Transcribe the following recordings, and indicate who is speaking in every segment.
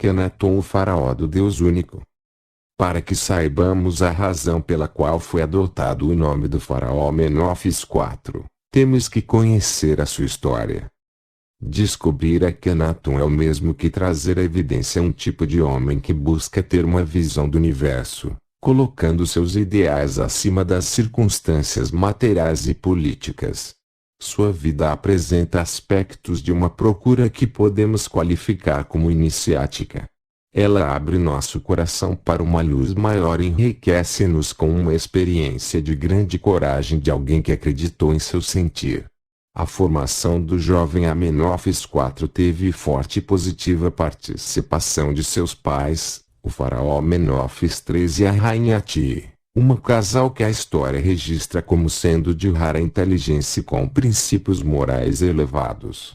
Speaker 1: Akenaton, o faraó do Deus único. Para que saibamos a razão pela qual foi adotado o nome do faraó Amenófis IV, temos que conhecer a sua história. Descobrir Akenaton é o mesmo que trazer à evidência um tipo de homem que busca ter uma visão do universo, colocando seus ideais acima das circunstâncias materiais e políticas. Sua vida apresenta aspectos de uma procura que podemos qualificar como iniciática. Ela abre nosso coração para uma luz maior e enriquece-nos com uma experiência de grande coragem de alguém que acreditou em seu sentir. A formação do jovem Amenófis IV teve forte e positiva participação de seus pais, o faraó Amenófis III e a rainha Ti, um casal que a história registra como sendo de rara inteligência e com princípios morais elevados.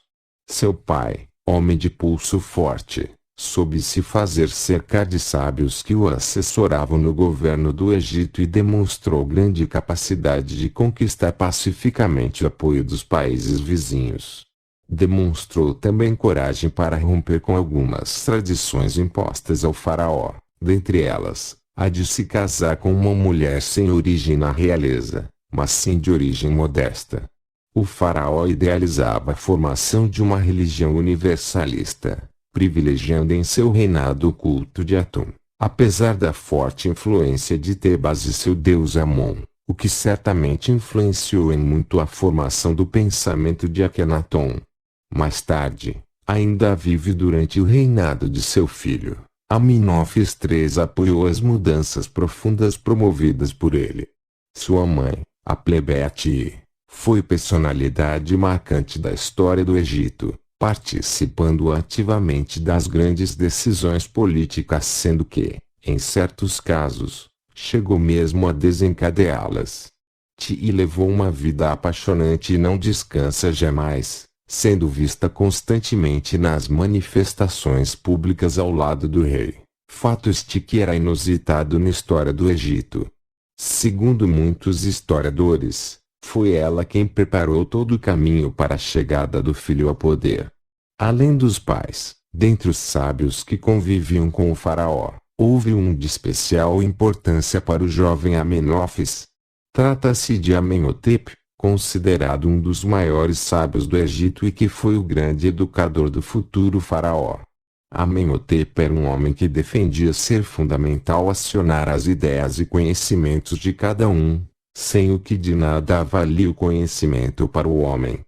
Speaker 1: Seu pai, homem de pulso forte, soube se fazer cercar de sábios que o assessoravam no governo do Egito e demonstrou grande capacidade de conquistar pacificamente o apoio dos países vizinhos. Demonstrou também coragem para romper com algumas tradições impostas ao faraó, dentre elas, a de se casar com uma mulher sem origem na realeza, mas sim de origem modesta. O faraó idealizava a formação de uma religião universalista, privilegiando em seu reinado o culto de Atum, apesar da forte influência de Tebas e seu deus Amon, o que certamente influenciou em muito a formação do pensamento de Akenaton. Mais tarde, ainda vive durante o reinado de seu filho, Amenófis III apoiou as mudanças profundas promovidas por ele. Sua mãe, a plebeia Ti, foi personalidade marcante da história do Egito, participando ativamente das grandes decisões políticas, sendo que, em certos casos, chegou mesmo a desencadeá-las. Ti levou uma vida apaixonante e não descansa jamais, sendo vista constantemente nas manifestações públicas ao lado do rei, fato este que era inusitado na história do Egito. Segundo muitos historiadores, foi ela quem preparou todo o caminho para a chegada do filho ao poder. Além dos pais, dentre os sábios que conviviam com o faraó, houve um de especial importância para o jovem Amenófis. Trata-se de Amenhotep, considerado um dos maiores sábios do Egito e que foi o grande educador do futuro faraó. Amenhotep era um homem que defendia ser fundamental acionar as ideias e conhecimentos de cada um, sem o que de nada valia o conhecimento para o homem.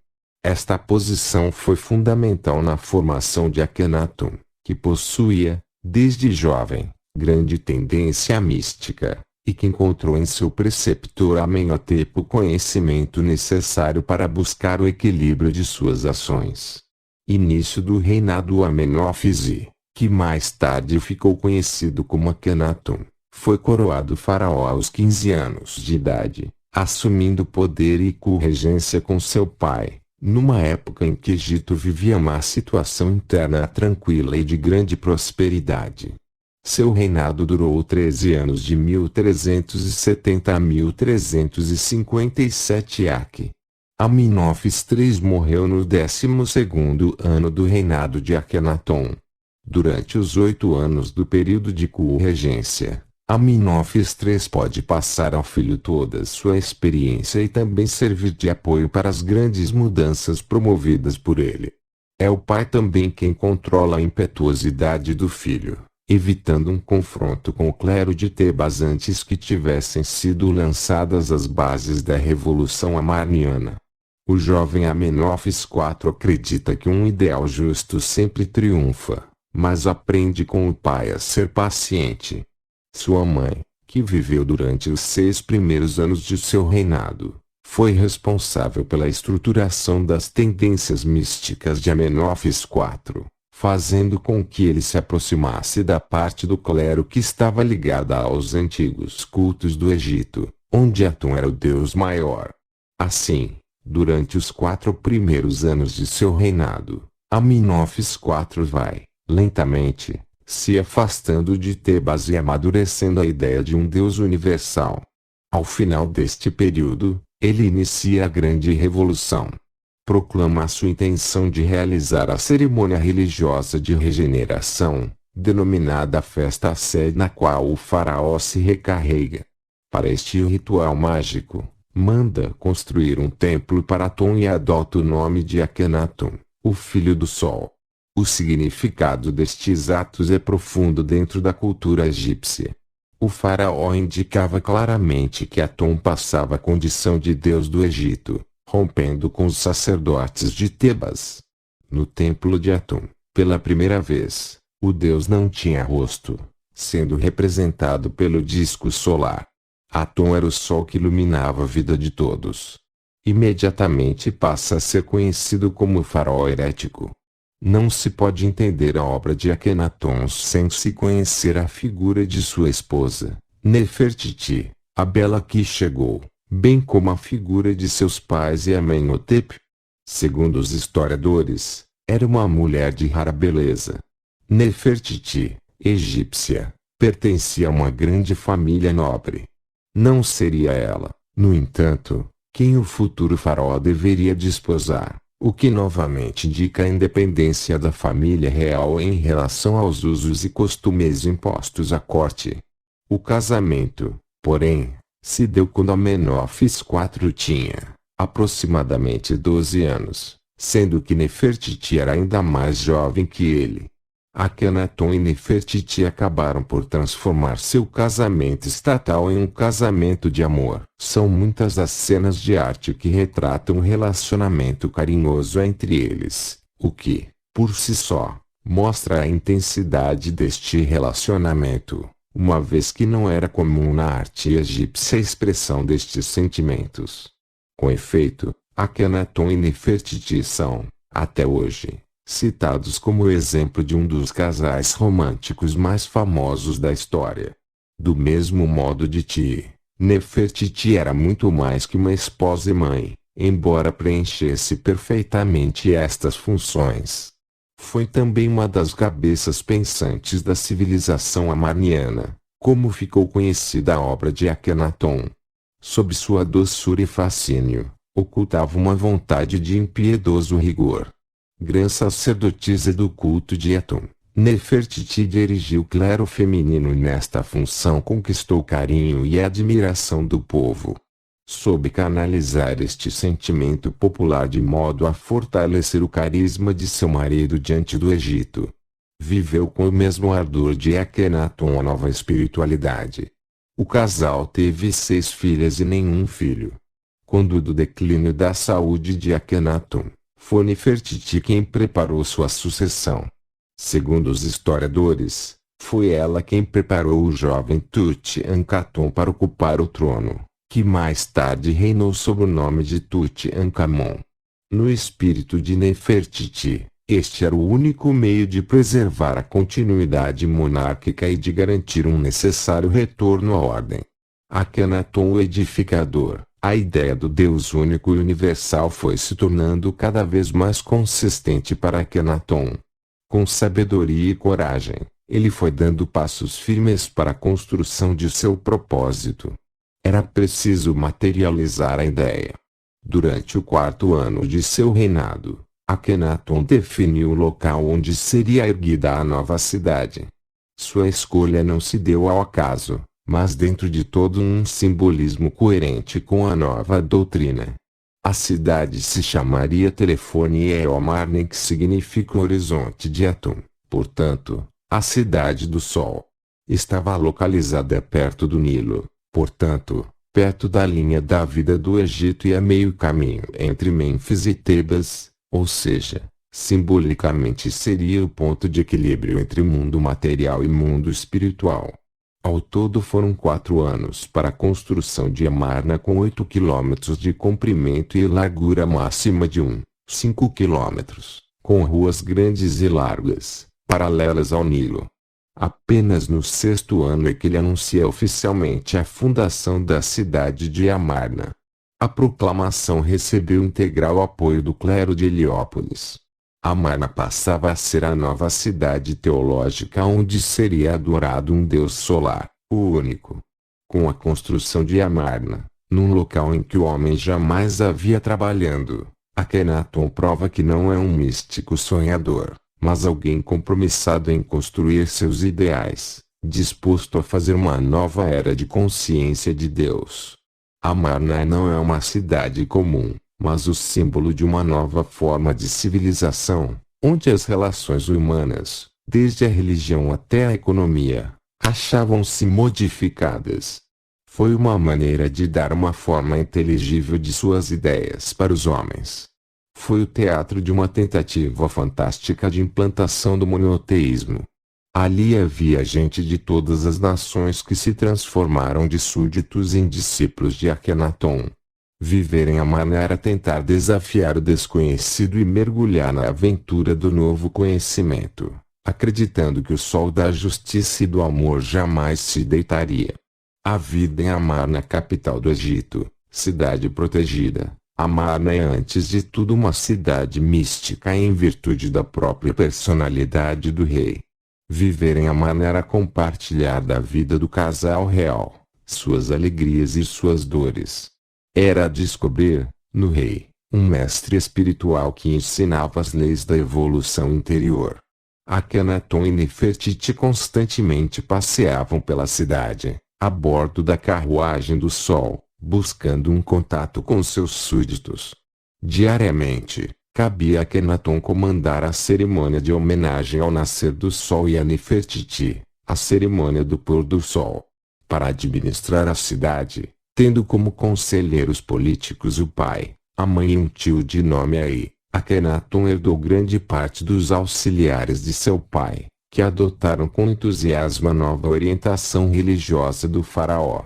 Speaker 1: Esta posição foi fundamental na formação de Akenaton, que possuía, desde jovem, grande tendência mística, e que encontrou em seu preceptor Amenhotep o conhecimento necessário para buscar o equilíbrio de suas ações. Início do reinado Amenófis I, que mais tarde ficou conhecido como Akenaton, foi coroado faraó aos 15 anos de idade, assumindo poder e co-regência com seu pai, numa época em que Egito vivia uma situação interna tranquila e de grande prosperidade. Seu reinado durou 13 anos, de 1370 a 1357 AC. Amenófis III morreu no 12º ano do reinado de Akenaton. Durante os 8 anos do período de co-regência, Amenófis III pode passar ao filho toda sua experiência e também servir de apoio para as grandes mudanças promovidas por ele. É o pai também quem controla a impetuosidade do filho, evitando um confronto com o clero de Tebas antes que tivessem sido lançadas as bases da Revolução Amarniana. O jovem Amenófis IV acredita que um ideal justo sempre triunfa, mas aprende com o pai a ser paciente. Sua mãe, que viveu durante os 6 primeiros anos de seu reinado, foi responsável pela estruturação das tendências místicas de Amenófis IV, fazendo com que ele se aproximasse da parte do clero que estava ligada aos antigos cultos do Egito, onde Atum era o deus maior. Assim, durante os 4 primeiros anos de seu reinado, Amenófis IV vai, lentamente, se afastando de Tebas e amadurecendo a ideia de um Deus universal. Ao final deste período, ele inicia a grande revolução. Proclama a sua intenção de realizar a cerimônia religiosa de regeneração, denominada Festa Sé, na qual o faraó se recarrega. Para este ritual mágico, manda construir um templo para Atum e adota o nome de Akhenaton, o filho do sol. O significado destes atos é profundo dentro da cultura egípcia. O faraó indicava claramente que Atum passava a condição de deus do Egito, rompendo com os sacerdotes de Tebas. No templo de Atum, pela primeira vez, o deus não tinha rosto, sendo representado pelo disco solar. Atum era o sol que iluminava a vida de todos. Imediatamente passa a ser conhecido como faraó herético. Não se pode entender a obra de Akhenaton sem se conhecer a figura de sua esposa, Nefertiti, a bela que chegou, bem como a figura de seus pais e Amenhotep. Segundo os historiadores, era uma mulher de rara beleza. Nefertiti, egípcia, pertencia a uma grande família nobre. Não seria ela, no entanto, quem o futuro faraó deveria desposar, o que novamente indica a independência da família real em relação aos usos e costumes impostos à corte. O casamento, porém, se deu quando Amenófis IV tinha, aproximadamente 12 anos, sendo que Nefertiti era ainda mais jovem que ele. Akhenaton e Nefertiti acabaram por transformar seu casamento estatal em um casamento de amor. São muitas as cenas de arte que retratam um relacionamento carinhoso entre eles, o que, por si só, mostra a intensidade deste relacionamento, uma vez que não era comum na arte egípcia a expressão destes sentimentos. Com efeito, Akhenaton e Nefertiti são, até hoje, citados como exemplo de um dos casais românticos mais famosos da história. Do mesmo modo Nefertiti era muito mais que uma esposa e mãe, embora preenchesse perfeitamente estas funções. Foi também uma das cabeças pensantes da civilização amarniana, como ficou conhecida a obra de Akhenaton. Sob sua doçura e fascínio, ocultava uma vontade de impiedoso rigor. Grã sacerdotisa do culto de Atum, Nefertiti dirigiu o clero feminino e nesta função conquistou o carinho e a admiração do povo. Soube canalizar este sentimento popular de modo a fortalecer o carisma de seu marido diante do Egito. Viveu com o mesmo ardor de Akhenaton a nova espiritualidade. O casal teve 6 filhas e nenhum filho. Quando do declínio da saúde de Akhenaton, foi Nefertiti quem preparou sua sucessão. Segundo os historiadores, foi ela quem preparou o jovem Tutankhamun para ocupar o trono, que mais tarde reinou sob o nome de Tutankhamon. No espírito de Nefertiti, este era o único meio de preservar a continuidade monárquica e de garantir um necessário retorno à ordem. Akhenaton o edificador. A ideia do Deus único e universal foi se tornando cada vez mais consistente para Akhenaton. Com sabedoria e coragem, ele foi dando passos firmes para a construção de seu propósito. Era preciso materializar a ideia. Durante o 4º ano de seu reinado, Akhenaton definiu o local onde seria erguida a nova cidade. Sua escolha não se deu ao acaso, mas dentro de todo um simbolismo coerente com a nova doutrina. A cidade se chamaria Telefone Eomarne, que significa horizonte de Atum, portanto, a cidade do sol. Estava localizada perto do Nilo, portanto, perto da linha da vida do Egito e a meio caminho entre Mênfis e Tebas, ou seja, simbolicamente seria o ponto de equilíbrio entre mundo material e mundo espiritual. Ao todo foram 4 anos para a construção de Amarna, com 8 quilômetros de comprimento e largura máxima de 5 quilômetros, com ruas grandes e largas, paralelas ao Nilo. Apenas no 6º ano é que ele anuncia oficialmente a fundação da cidade de Amarna. A proclamação recebeu integral apoio do clero de Heliópolis. Amarna passava a ser a nova cidade teológica onde seria adorado um Deus solar, o único. Com a construção de Amarna, num local em que o homem jamais havia trabalhando, Akhenaton prova que não é um místico sonhador, mas alguém compromissado em construir seus ideais, disposto a fazer uma nova era de consciência de Deus. Amarna não é uma cidade comum, mas o símbolo de uma nova forma de civilização, onde as relações humanas, desde a religião até a economia, achavam-se modificadas. Foi uma maneira de dar uma forma inteligível de suas ideias para os homens. Foi o teatro de uma tentativa fantástica de implantação do monoteísmo. Ali havia gente de todas as nações que se transformaram de súditos em discípulos de Akhenaton. Viver em Amarna era tentar desafiar o desconhecido e mergulhar na aventura do novo conhecimento, acreditando que o sol da justiça e do amor jamais se deitaria. A vida em Amarna, capital do Egito, cidade protegida. Amarna é antes de tudo uma cidade mística em virtude da própria personalidade do rei. Viver em Amarna era compartilhar da vida do casal real, suas alegrias e suas dores. Era descobrir, no rei, um mestre espiritual que ensinava as leis da evolução interior. Akhenaton e Nefertiti constantemente passeavam pela cidade, a bordo da carruagem do sol, buscando um contato com seus súditos. Diariamente, cabia a Akhenaton comandar a cerimônia de homenagem ao nascer do sol e a Nefertiti, a cerimônia do pôr do sol. Para administrar a cidade, tendo como conselheiros políticos o pai, a mãe e um tio de nome Ai, Akhenaton herdou grande parte dos auxiliares de seu pai, que adotaram com entusiasmo a nova orientação religiosa do faraó.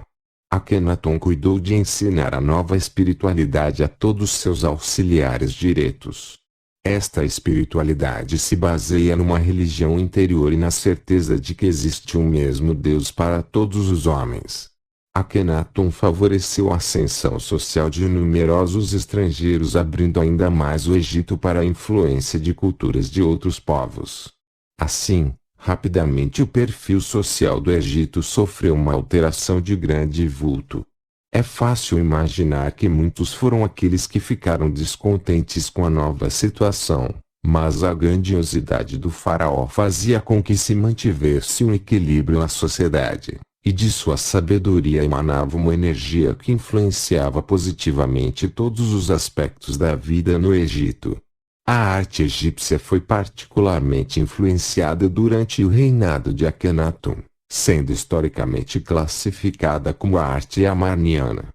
Speaker 1: Akhenaton cuidou de ensinar a nova espiritualidade a todos seus auxiliares diretos. Esta espiritualidade se baseia numa religião interior e na certeza de que existe um mesmo Deus para todos os homens. Akhenaton favoreceu a ascensão social de numerosos estrangeiros, abrindo ainda mais o Egito para a influência de culturas de outros povos. Assim, rapidamente o perfil social do Egito sofreu uma alteração de grande vulto. É fácil imaginar que muitos foram aqueles que ficaram descontentes com a nova situação, mas a grandiosidade do faraó fazia com que se mantivesse um equilíbrio na sociedade, e de sua sabedoria emanava uma energia que influenciava positivamente todos os aspectos da vida no Egito. A arte egípcia foi particularmente influenciada durante o reinado de Akhenaton, sendo historicamente classificada como a arte amarniana.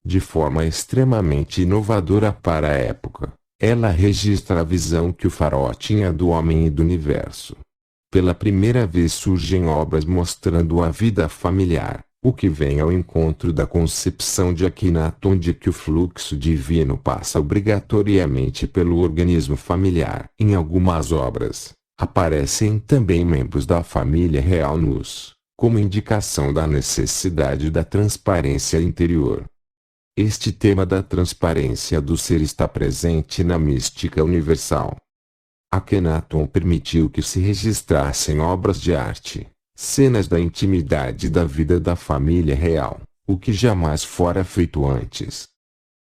Speaker 1: De forma extremamente inovadora para a época, ela registra a visão que o faraó tinha do homem e do universo. Pela primeira vez surgem obras mostrando a vida familiar, o que vem ao encontro da concepção de Akhenaton de que o fluxo divino passa obrigatoriamente pelo organismo familiar. Em algumas obras, aparecem também membros da família real nus, como indicação da necessidade da transparência interior. Este tema da transparência do ser está presente na mística universal. Akhenaton permitiu que se registrassem obras de arte, cenas da intimidade da vida da família real, o que jamais fora feito antes.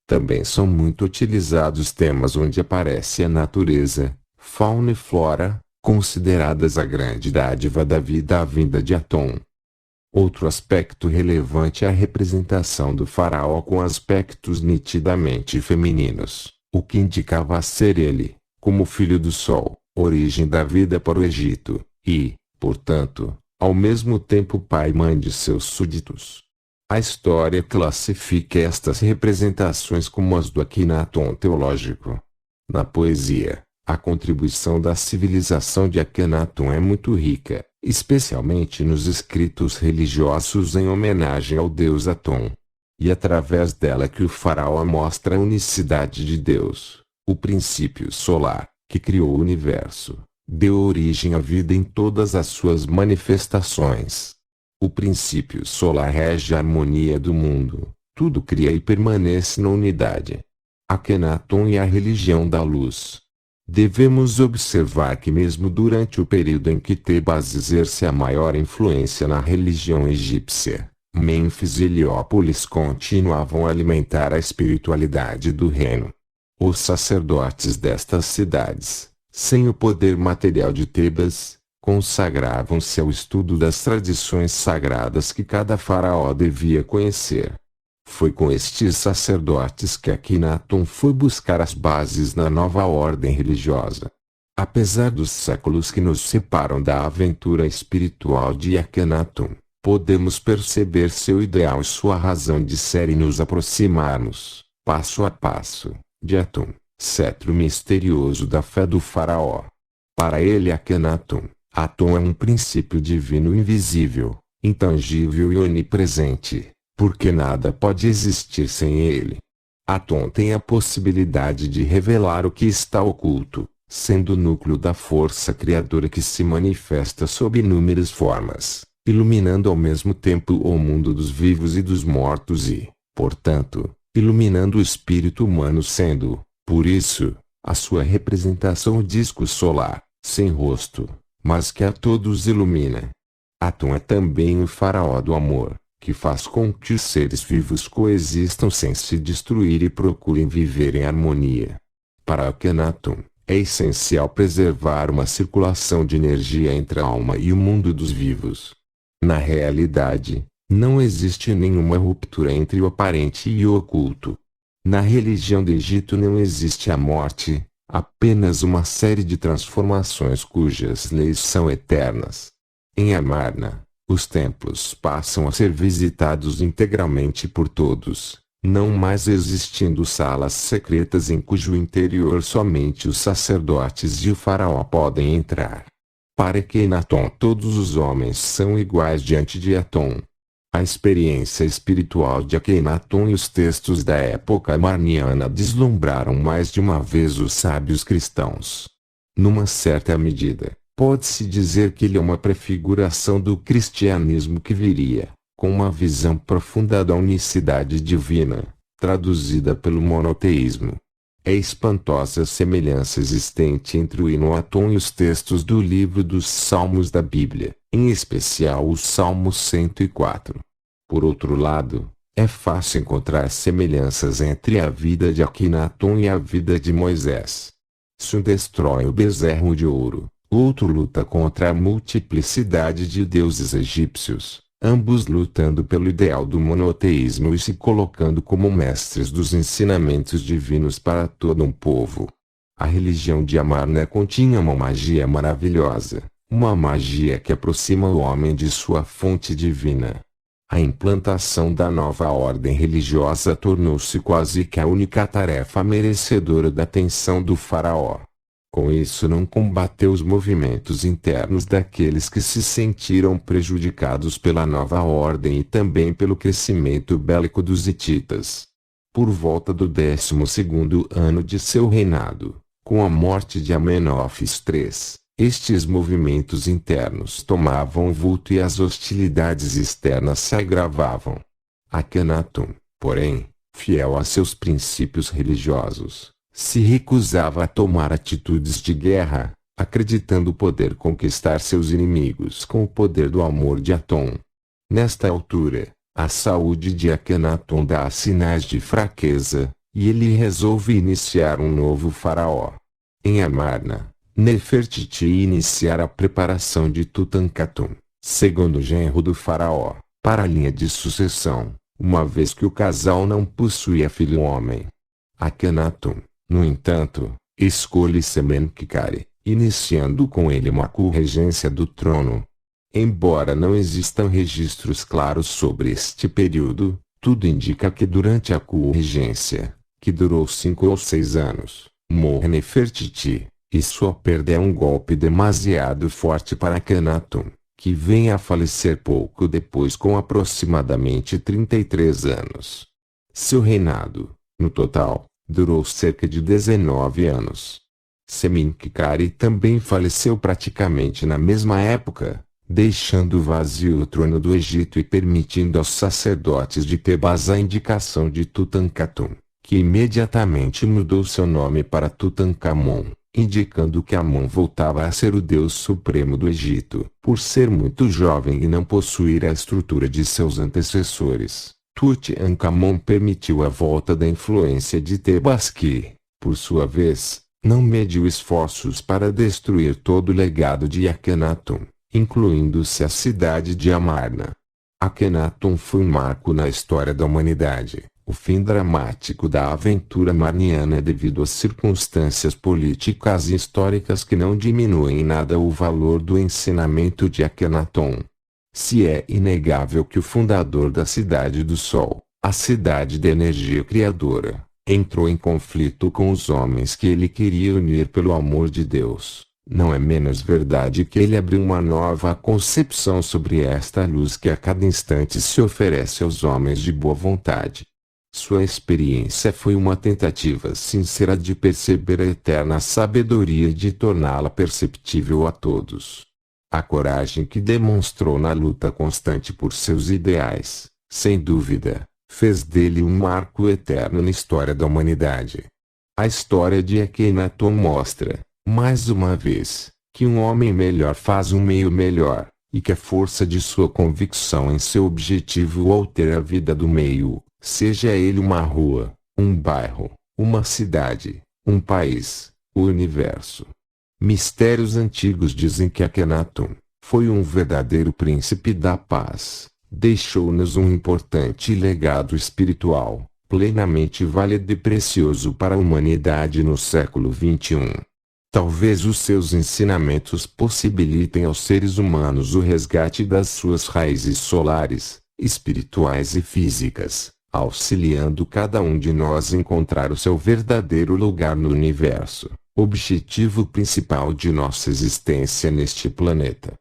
Speaker 1: Também são muito utilizados temas onde aparece a natureza, fauna e flora, consideradas a grande dádiva da vida à vinda de Aton. Outro aspecto relevante é a representação do faraó com aspectos nitidamente femininos, o que indicava ser ele, como filho do sol, origem da vida para o Egito, e, portanto, ao mesmo tempo pai e mãe de seus súditos. A história classifica estas representações como as do Akhenaton teológico. Na poesia, a contribuição da civilização de Akhenaton é muito rica, especialmente nos escritos religiosos em homenagem ao deus Aton. E através dela que o faraó mostra a unicidade de Deus, o princípio solar, que criou o universo, deu origem à vida em todas as suas manifestações. O princípio solar rege a harmonia do mundo, tudo cria e permanece na unidade. Akhenaton e a religião da luz. Devemos observar que mesmo durante o período em que Tebas exerce a maior influência na religião egípcia, Mênfis e Heliópolis continuavam a alimentar a espiritualidade do reino. Os sacerdotes destas cidades, Sem o poder material de Tebas, consagravam-se ao estudo das tradições sagradas que cada faraó devia conhecer. Foi com estes sacerdotes que Akhenaton foi buscar as bases da nova ordem religiosa. Apesar dos séculos que nos separam da aventura espiritual de Akhenaton, podemos perceber seu ideal e sua razão de ser e nos aproximarmos, passo a passo, de Atum, cetro misterioso da fé do faraó. Para ele Akhenaton, Atum é um princípio divino invisível, intangível e onipresente, porque nada pode existir sem ele. Atum tem a possibilidade de revelar o que está oculto, sendo o núcleo da força criadora que se manifesta sob inúmeras formas, iluminando ao mesmo tempo o mundo dos vivos e dos mortos e, portanto, iluminando o espírito humano sendo, por isso, a sua representação o disco solar, sem rosto, mas que a todos ilumina. Atum é também o faraó do amor, que faz com que os seres vivos coexistam sem se destruir e procurem viver em harmonia. Para Akhenaton, é essencial preservar uma circulação de energia entre a alma e o mundo dos vivos. Na realidade, não existe nenhuma ruptura entre o aparente e o oculto. Na religião do Egito não existe a morte, apenas uma série de transformações cujas leis são eternas. Em Amarna, os templos passam a ser visitados integralmente por todos, não mais existindo salas secretas em cujo interior somente os sacerdotes e o faraó podem entrar. Para Akhenaton todos os homens são iguais diante de Atum. A experiência espiritual de Akhenaton e os textos da época amarniana deslumbraram mais de uma vez os sábios cristãos. Numa certa medida, pode-se dizer que ele é uma prefiguração do cristianismo que viria, com uma visão profunda da unicidade divina, traduzida pelo monoteísmo. É espantosa a semelhança existente entre o hino Atum e os textos do livro dos Salmos da Bíblia, em especial o Salmo 104. Por outro lado, é fácil encontrar semelhanças entre a vida de Akhenaton e a vida de Moisés. Se um destrói o bezerro de ouro, o outro luta contra a multiplicidade de deuses egípcios, ambos lutando pelo ideal do monoteísmo e se colocando como mestres dos ensinamentos divinos para todo um povo. A religião de Amarna continha uma magia maravilhosa, uma magia que aproxima o homem de sua fonte divina. A implantação da nova ordem religiosa tornou-se quase que a única tarefa merecedora da atenção do faraó. Com isso não combateu os movimentos internos daqueles que se sentiram prejudicados pela nova ordem e também pelo crescimento bélico dos hititas. Por volta do 12º ano de seu reinado, com a morte de Amenófis III, estes movimentos internos tomavam vulto e as hostilidades externas se agravavam. Akhenaton, porém, fiel a seus princípios religiosos, se recusava a tomar atitudes de guerra, acreditando poder conquistar seus inimigos com o poder do amor de Atum. Nesta altura, a saúde de Akhenaton dá sinais de fraqueza, e ele resolve iniciar um novo faraó. Em Amarna, Nefertiti iniciar a preparação de Tutankhamun, segundo genro do faraó, para a linha de sucessão, uma vez que o casal não possuía filho homem. Akhenaton, no entanto, escolhe Sementkare, iniciando com ele uma co-regência do trono. Embora não existam registros claros sobre este período, tudo indica que durante a co-regência, que durou 5 ou 6 anos, morre Nefertiti, e sua perda é um golpe demasiado forte para Akhenaton, que vem a falecer pouco depois com aproximadamente 33 anos. Seu reinado, no total, durou cerca de 19 anos. Sementkare também faleceu praticamente na mesma época, deixando vazio o trono do Egito e permitindo aos sacerdotes de Tebas a indicação de Tutankhamun, que imediatamente mudou seu nome para Tutankhamon, indicando que Amon voltava a ser o deus supremo do Egito, por ser muito jovem e não possuir a estrutura de seus antecessores. Tutankhamon permitiu a volta da influência de Tebas que, por sua vez, não mediu esforços para destruir todo o legado de Akhenaton, incluindo-se a cidade de Amarna. Akhenaton foi um marco na história da humanidade, o fim dramático da aventura marniana devido às circunstâncias políticas e históricas que não diminuem em nada o valor do ensinamento de Akhenaton. Se é inegável que o fundador da Cidade do Sol, a cidade da energia criadora, entrou em conflito com os homens que ele queria unir pelo amor de Deus, não é menos verdade que ele abriu uma nova concepção sobre esta luz que a cada instante se oferece aos homens de boa vontade. Sua experiência foi uma tentativa sincera de perceber a eterna sabedoria e de torná-la perceptível a todos. A coragem que demonstrou na luta constante por seus ideais, sem dúvida, fez dele um marco eterno na história da humanidade. A história de Akhenaton mostra, mais uma vez, que um homem melhor faz um meio melhor, e que a força de sua convicção em seu objetivo altera a vida do meio, seja ele uma rua, um bairro, uma cidade, um país, o universo. Mistérios antigos dizem que Akhenaton foi um verdadeiro príncipe da paz. Deixou-nos um importante legado espiritual, plenamente válido e precioso para a humanidade no século XXI. Talvez os seus ensinamentos possibilitem aos seres humanos o resgate das suas raízes solares, espirituais e físicas, auxiliando cada um de nós a encontrar o seu verdadeiro lugar no universo, objetivo principal de nossa existência neste planeta.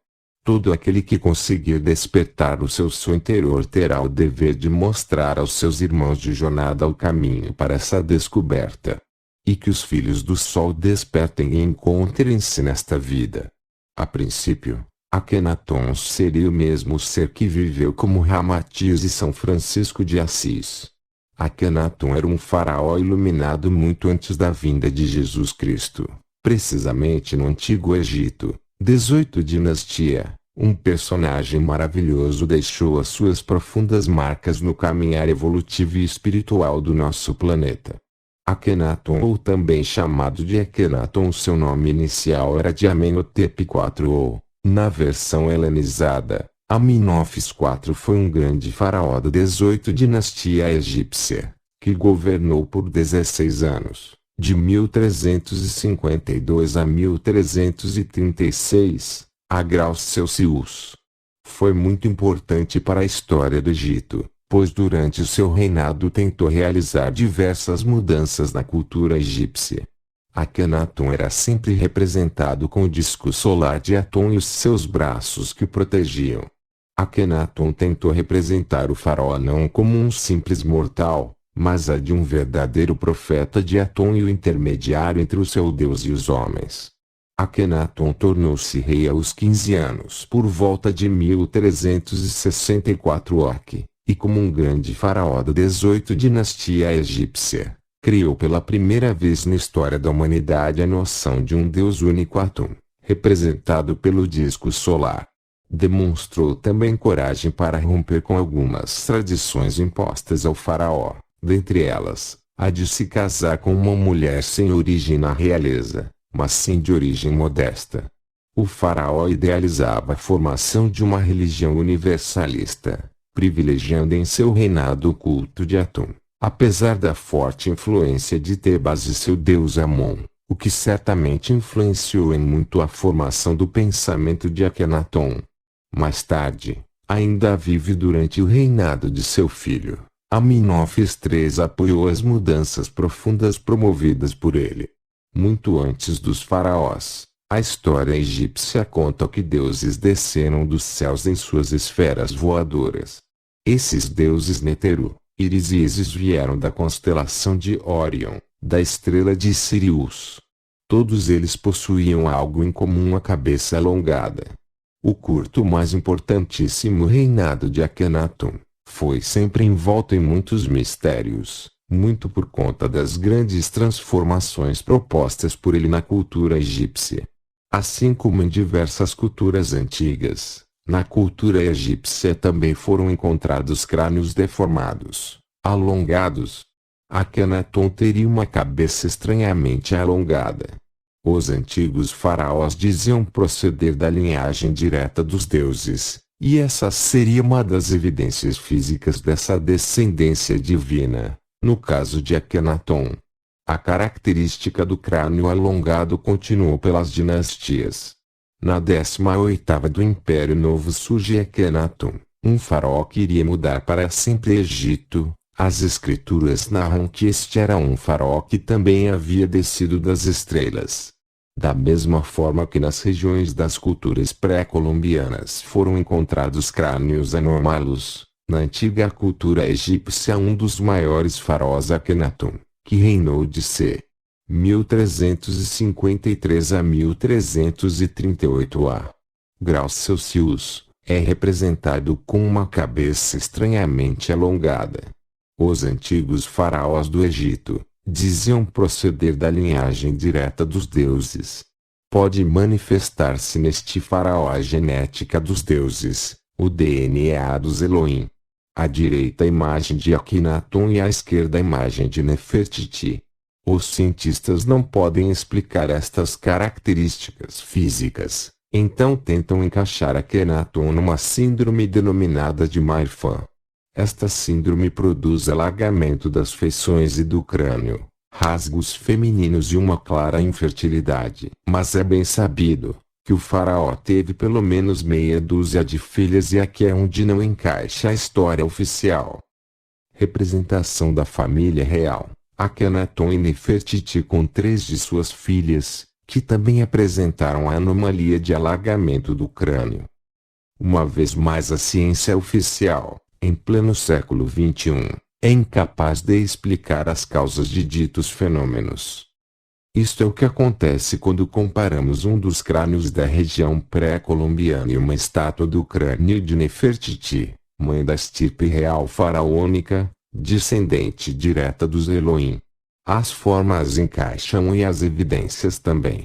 Speaker 1: Todo aquele que conseguir despertar o seu sonho interior terá o dever de mostrar aos seus irmãos de jornada o caminho para essa descoberta. E que os filhos do sol despertem e encontrem-se nesta vida. A princípio, Akhenaton seria o mesmo ser que viveu como Ramatias e São Francisco de Assis. Akhenaton era um faraó iluminado muito antes da vinda de Jesus Cristo, precisamente no Antigo Egito. 18 Dinastia, um personagem maravilhoso deixou as suas profundas marcas no caminhar evolutivo e espiritual do nosso planeta. Akhenaton, ou também chamado de Akhenaton, seu nome inicial era de Amenhotep IV ou, na versão helenizada, Amenófis IV, foi um grande faraó da 18 Dinastia Egípcia, que governou por 16 anos. De 1352 a 1336, a graus Celsius. Foi muito importante para a história do Egito, pois durante o seu reinado tentou realizar diversas mudanças na cultura egípcia. Akhenaton era sempre representado com o disco solar de Aton e os seus braços que o protegiam. Akhenaton tentou representar o faraó não como um simples mortal, mas a de um verdadeiro profeta de Aton e o intermediário entre o seu Deus e os homens. Akhenaton tornou-se rei aos 15 anos por volta de 1364 ok, e como um grande faraó da 18 Dinastia Egípcia, criou pela primeira vez na história da humanidade a noção de um Deus único Atum, representado pelo disco solar. Demonstrou também coragem para romper com algumas tradições impostas ao faraó. Dentre elas, a de se casar com uma mulher sem origem na realeza, mas sim de origem modesta. O faraó idealizava a formação de uma religião universalista, privilegiando em seu reinado o culto de Atum, apesar da forte influência de Tebas e seu deus Amon, o que certamente influenciou em muito a formação do pensamento de Akhenaton. Mais tarde, ainda vive durante o reinado de seu filho, Amenófis III, apoiou as mudanças profundas promovidas por ele. Muito antes dos faraós, a história egípcia conta que deuses desceram dos céus em suas esferas voadoras. Esses deuses Neteru, Íris e Ísis vieram da constelação de Órion, da estrela de Sirius. Todos eles possuíam algo em comum: a cabeça alongada. O curto mas importantíssimo reinado de Akhenaton foi sempre envolto em muitos mistérios, muito por conta das grandes transformações propostas por ele na cultura egípcia. Assim como em diversas culturas antigas, na cultura egípcia também foram encontrados crânios deformados, alongados. Akhenaton teria uma cabeça estranhamente alongada. Os antigos faraós diziam proceder da linhagem direta dos deuses, e essa seria uma das evidências físicas dessa descendência divina, no caso de Akhenaton. A característica do crânio alongado continuou pelas dinastias. Na 18ª do Império Novo surge Akhenaton, um faraó que iria mudar para sempre Egito. As escrituras narram que este era um faraó que também havia descido das estrelas. Da mesma forma que nas regiões das culturas pré-colombianas foram encontrados crânios anômalos, na antiga cultura egípcia um dos maiores faraós Akhenaton, que reinou de c. 1353 a 1338 a. graus Celsius, é representado com uma cabeça estranhamente alongada. Os antigos faraós do Egito diziam proceder da linhagem direta dos deuses. Pode manifestar-se neste faraó a genética dos deuses, o DNA dos Elohim. À direita a imagem de Akhenaton e à esquerda a imagem de Nefertiti. Os cientistas não podem explicar estas características físicas, então tentam encaixar Akhenaton numa síndrome denominada de Marfan. Esta síndrome produz alargamento das feições e do crânio, rasgos femininos e uma clara infertilidade. Mas é bem sabido que o faraó teve pelo menos meia dúzia de filhas e aqui é onde não encaixa a história oficial. Representação da família real. Akhenaton e Nefertiti com 3 de suas filhas, que também apresentaram a anomalia de alargamento do crânio. Uma vez mais a ciência oficial, em pleno século XXI, é incapaz de explicar as causas de ditos fenômenos. Isto é o que acontece quando comparamos um dos crânios da região pré-colombiana e uma estátua do crânio de Nefertiti, mãe da estirpe real faraônica, descendente direta dos Elohim. As formas encaixam e as evidências também.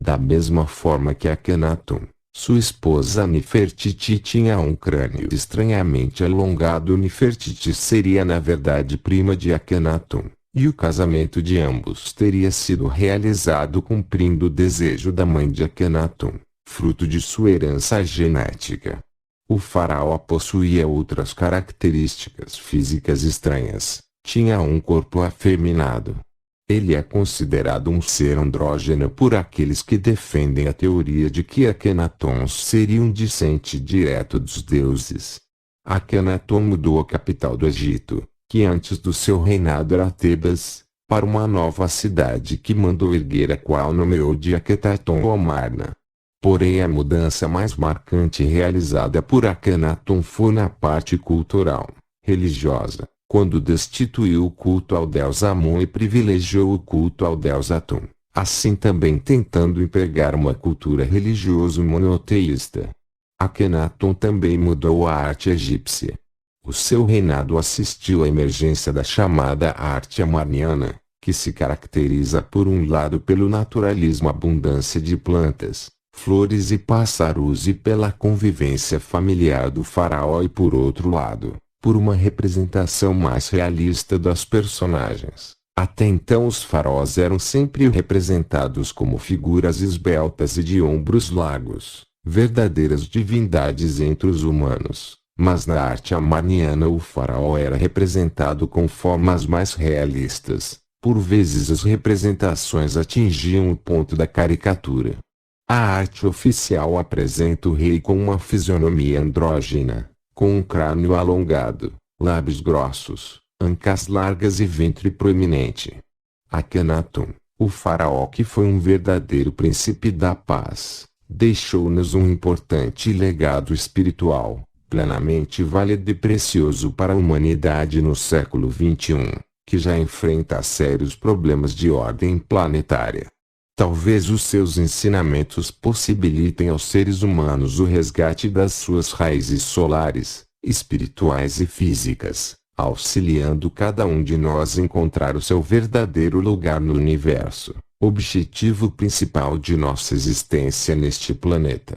Speaker 1: Da mesma forma que Akhenaton, sua esposa Nefertiti tinha um crânio estranhamente alongado. Nefertiti seria na verdade prima de Akhenaton, e o casamento de ambos teria sido realizado cumprindo o desejo da mãe de Akhenaton, fruto de sua herança genética. O faraó possuía outras características físicas estranhas. Tinha um corpo afeminado. Ele é considerado um ser andrógeno por aqueles que defendem a teoria de que Akhenaton seria um descendente direto dos deuses. Akhenaton mudou a capital do Egito, que antes do seu reinado era Tebas, para uma nova cidade que mandou erguer, a qual nomeou de Akhenaton ou Amarna. Porém a mudança mais marcante realizada por Akhenaton foi na parte cultural, religiosa, quando destituiu o culto ao deus Amon e privilegiou o culto ao deus Atum, assim também tentando empregar uma cultura religiosa monoteísta. Akhenaton também mudou a arte egípcia. O seu reinado assistiu à emergência da chamada arte amarniana, que se caracteriza por um lado pelo naturalismo, abundância de plantas, flores e pássaros, e pela convivência familiar do faraó, e por outro lado, por uma representação mais realista das personagens. Até então os faraós eram sempre representados como figuras esbeltas e de ombros largos, verdadeiras divindades entre os humanos. Mas na arte amarniana o faraó era representado com formas mais realistas. Por vezes as representações atingiam o ponto da caricatura. A arte oficial apresenta o rei com uma fisionomia andrógina, com um crânio alongado, lábios grossos, ancas largas e ventre proeminente. Akhenaton, o faraó que foi um verdadeiro príncipe da paz, deixou-nos um importante legado espiritual, plenamente válido e precioso para a humanidade no século XXI, que já enfrenta sérios problemas de ordem planetária. Talvez os seus ensinamentos possibilitem aos seres humanos o resgate das suas raízes solares, espirituais e físicas, auxiliando cada um de nós a encontrar o seu verdadeiro lugar no universo, objetivo principal de nossa existência neste planeta.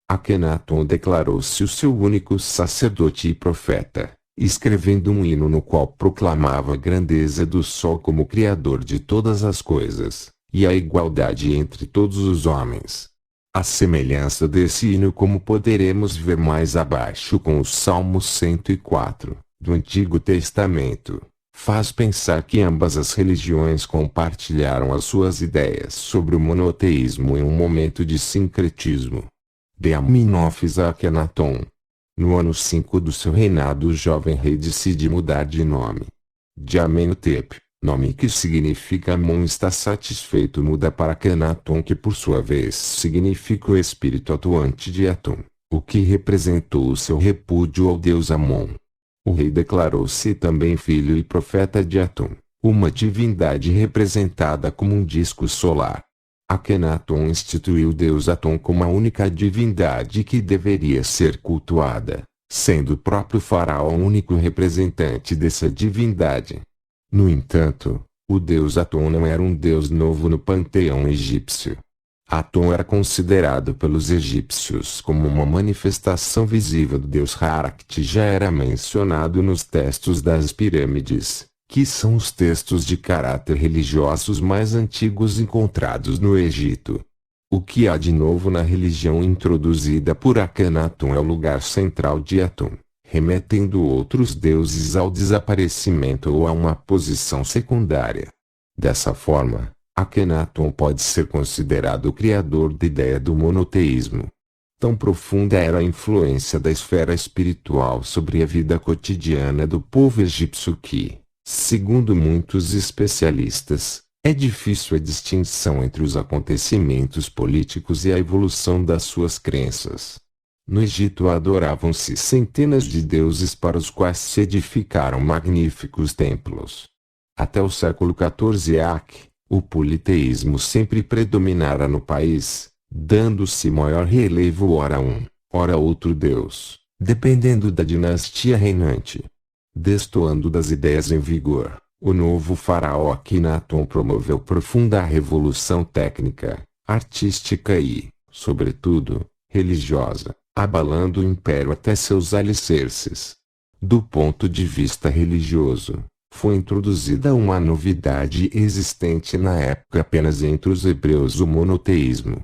Speaker 1: Akhenaton declarou-se o seu único sacerdote e profeta, escrevendo um hino no qual proclamava a grandeza do Sol como Criador de todas as coisas, e a igualdade entre todos os homens. A semelhança desse hino, como poderemos ver mais abaixo com o Salmo 104, do Antigo Testamento, faz pensar que ambas as religiões compartilharam as suas ideias sobre o monoteísmo em um momento de sincretismo. De Amenófis a Akenaton. No ano 5 do seu reinado, o jovem rei decide mudar de nome. De Amenhotep, nome que significa Amon está satisfeito, muda para Akenaton, que por sua vez significa o espírito atuante de Atum, o que representou o seu repúdio ao deus Amon. O rei declarou-se também filho e profeta de Atum, uma divindade representada como um disco solar. Akenaton instituiu o deus Atum como a única divindade que deveria ser cultuada, sendo o próprio faraó o único representante dessa divindade. No entanto, o deus Atum não era um deus novo no panteão egípcio. Atum era considerado pelos egípcios como uma manifestação visível do deus Ra, que já era mencionado nos textos das pirâmides, que são os textos de caráter religiosos mais antigos encontrados no Egito. O que há de novo na religião introduzida por Akenaton é o lugar central de Atum, remetendo outros deuses ao desaparecimento ou a uma posição secundária. Dessa forma, Akenaton pode ser considerado o criador da ideia do monoteísmo. Tão profunda era a influência da esfera espiritual sobre a vida cotidiana do povo egípcio que, segundo muitos especialistas, é difícil a distinção entre os acontecimentos políticos e a evolução das suas crenças. No Egito adoravam-se centenas de deuses para os quais se edificaram magníficos templos. Até o século XIV AC, o politeísmo sempre predominara no país, dando-se maior relevo ora a um, ora a outro deus, dependendo da dinastia reinante. Destoando das ideias em vigor, o novo faraó Akenaton promoveu profunda revolução técnica, artística e, sobretudo, religiosa, abalando o império até seus alicerces. Do ponto de vista religioso, foi introduzida uma novidade existente na época apenas entre os hebreus: o monoteísmo.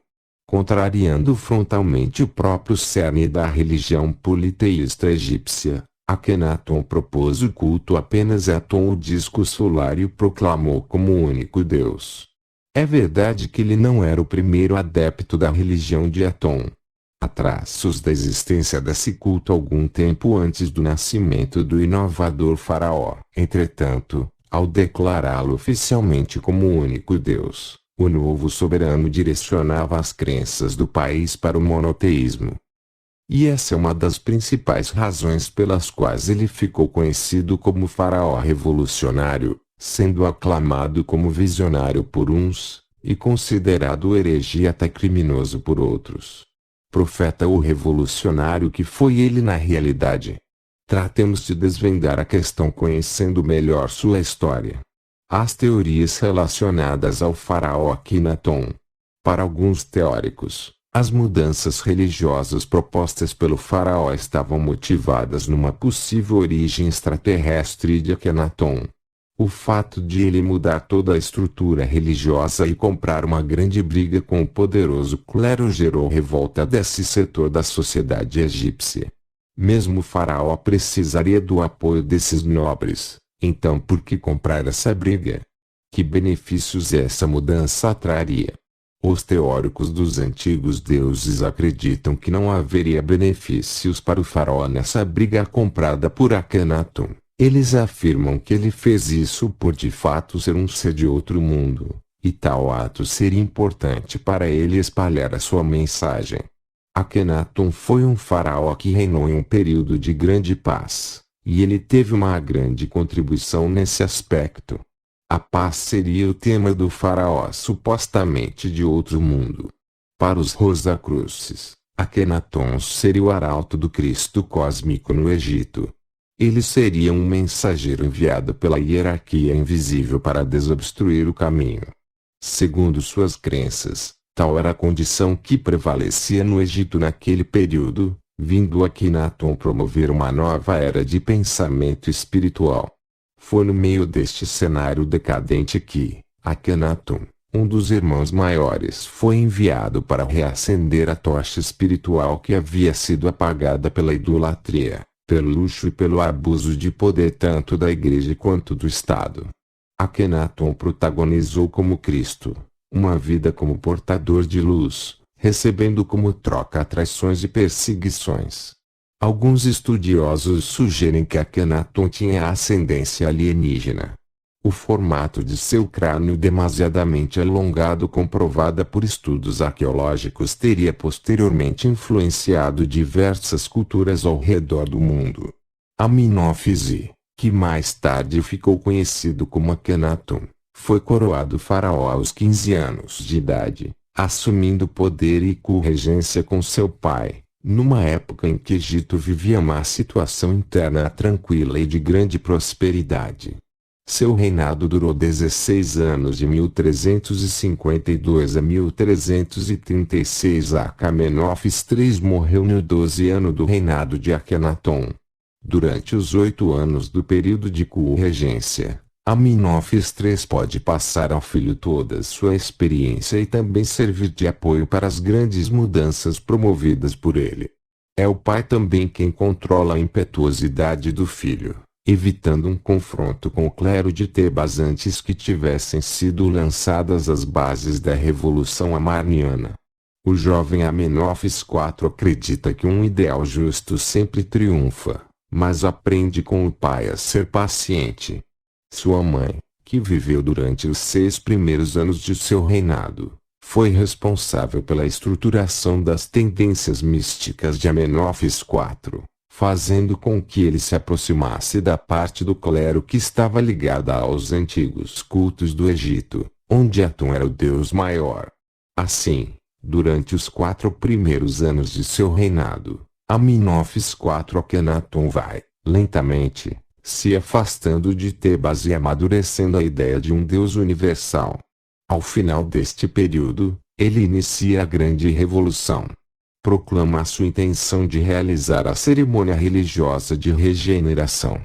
Speaker 1: Contrariando frontalmente o próprio cerne da religião politeísta egípcia, Akenaton propôs o culto apenas a Atum, o disco solar, e o proclamou como o único Deus. É verdade que ele não era o primeiro adepto da religião de Atum. Há traços da existência desse culto algum tempo antes do nascimento do inovador faraó. Entretanto, ao declará-lo oficialmente como o único Deus, o novo soberano direcionava as crenças do país para o monoteísmo. E essa é uma das principais razões pelas quais ele ficou conhecido como faraó revolucionário, sendo aclamado como visionário por uns, e considerado heresia até criminoso por outros. Profeta ou revolucionário que foi ele na realidade? Tratemos de desvendar a questão conhecendo melhor sua história. As teorias relacionadas ao faraó Akenaton. Para alguns teóricos, as mudanças religiosas propostas pelo faraó estavam motivadas numa possível origem extraterrestre de Akenaton. O fato de ele mudar toda a estrutura religiosa e comprar uma grande briga com o poderoso clero gerou revolta desse setor da sociedade egípcia. Mesmo o faraó precisaria do apoio desses nobres, então por que comprar essa briga? Que benefícios essa mudança traria? Os teóricos dos antigos deuses acreditam que não haveria benefícios para o faraó nessa briga comprada por Akenaton. Eles afirmam que ele fez isso por de fato ser um ser de outro mundo, e tal ato seria importante para ele espalhar a sua mensagem. Akenaton foi um faraó que reinou em um período de grande paz, e ele teve uma grande contribuição nesse aspecto. A paz seria o tema do faraó supostamente de outro mundo. Para os Rosacrucis, Akenaton seria o arauto do Cristo cósmico no Egito. Ele seria um mensageiro enviado pela hierarquia invisível para desobstruir o caminho. Segundo suas crenças, tal era a condição que prevalecia no Egito naquele período, vindo Akhenaton promover uma nova era de pensamento espiritual. Foi no meio deste cenário decadente que Akhenaton, um dos irmãos maiores, foi enviado para reacender a tocha espiritual que havia sido apagada pela idolatria, pelo luxo e pelo abuso de poder tanto da Igreja quanto do Estado. Akhenaton protagonizou como Cristo, uma vida como portador de luz, recebendo como troca traições e perseguições. Alguns estudiosos sugerem que Akhenaton tinha ascendência alienígena. O formato de seu crânio demasiadamente alongado, comprovada por estudos arqueológicos, teria posteriormente influenciado diversas culturas ao redor do mundo. Amenófise, que mais tarde ficou conhecido como Akhenaton, foi coroado faraó aos 15 anos de idade, assumindo poder e co-regência com seu pai, numa época em que Egito vivia uma situação interna tranquila e de grande prosperidade. Seu reinado durou 16 anos, de 1352 a 1336 a. Amenófis III morreu no 12º ano do reinado de Akhenaton. Durante os 8 anos do período de co-regência, Amenófis III pode passar ao filho toda sua experiência e também servir de apoio para as grandes mudanças promovidas por ele. É o pai também quem controla a impetuosidade do filho, evitando um confronto com o clero de Tebas antes que tivessem sido lançadas as bases da Revolução Amarniana. O jovem Amenófis IV acredita que um ideal justo sempre triunfa, mas aprende com o pai a ser paciente. Sua mãe, que viveu durante os 6 primeiros anos de seu reinado, foi responsável pela estruturação das tendências místicas de Amenófis IV, fazendo com que ele se aproximasse da parte do clero que estava ligada aos antigos cultos do Egito, onde Atum era o deus maior. Assim, durante os 4 primeiros anos de seu reinado, Amenófis IV Akhenaton vai, lentamente, se afastando de Tebas e amadurecendo a ideia de um Deus universal. Ao final deste período, ele inicia a Grande Revolução. Proclama a sua intenção de realizar a cerimônia religiosa de regeneração,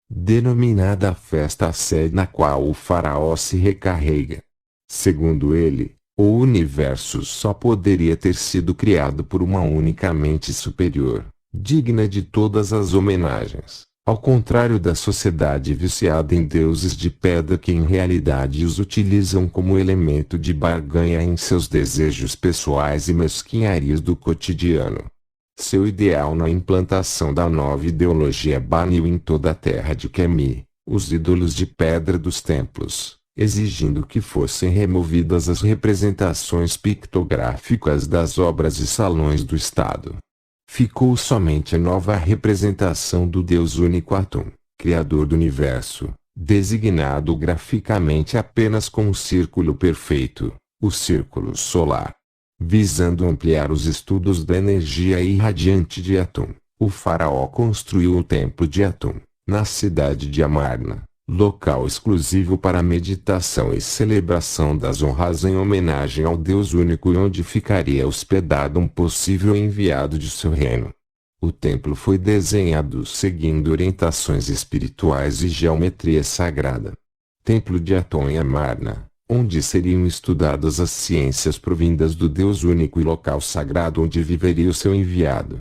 Speaker 1: denominada a Festa Sede, na qual o faraó se recarrega. Segundo ele, o universo só poderia ter sido criado por uma única mente superior, digna de todas as homenagens. Ao contrário da sociedade viciada em deuses de pedra que em realidade os utilizam como elemento de barganha em seus desejos pessoais e mesquinharias do cotidiano. Seu ideal na implantação da nova ideologia baniu em toda a terra de Kemi os ídolos de pedra dos templos, exigindo que fossem removidas as representações pictográficas das obras e salões do Estado. Ficou somente a nova representação do Deus único Atum, Criador do Universo, designado graficamente apenas com um círculo perfeito, o Círculo Solar. Visando ampliar os estudos da energia irradiante de Atum, o faraó construiu o Templo de Atum, na cidade de Amarna, local exclusivo para meditação e celebração das honras em homenagem ao Deus único e onde ficaria hospedado um possível enviado de seu reino. O templo foi desenhado seguindo orientações espirituais e geometria sagrada. Templo de Atum em Amarna, onde seriam estudadas as ciências provindas do Deus único e local sagrado onde viveria o seu enviado.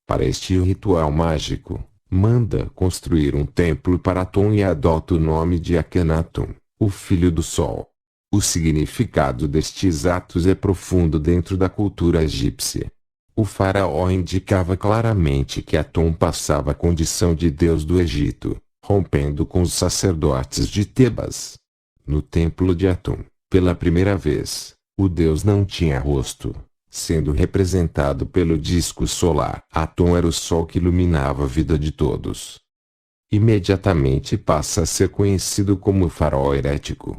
Speaker 1: Para este ritual mágico, manda construir um templo para Atum e adota o nome de Akhenaton, o filho do sol. O significado destes atos é profundo dentro da cultura egípcia. O faraó indicava claramente que Atum passava a condição de deus do Egito, rompendo com os sacerdotes de Tebas. No templo de Atum, pela primeira vez, o deus não tinha rosto, sendo representado pelo disco solar. Atum era o sol que iluminava a vida de todos. Imediatamente passa a ser conhecido como o faraó herético.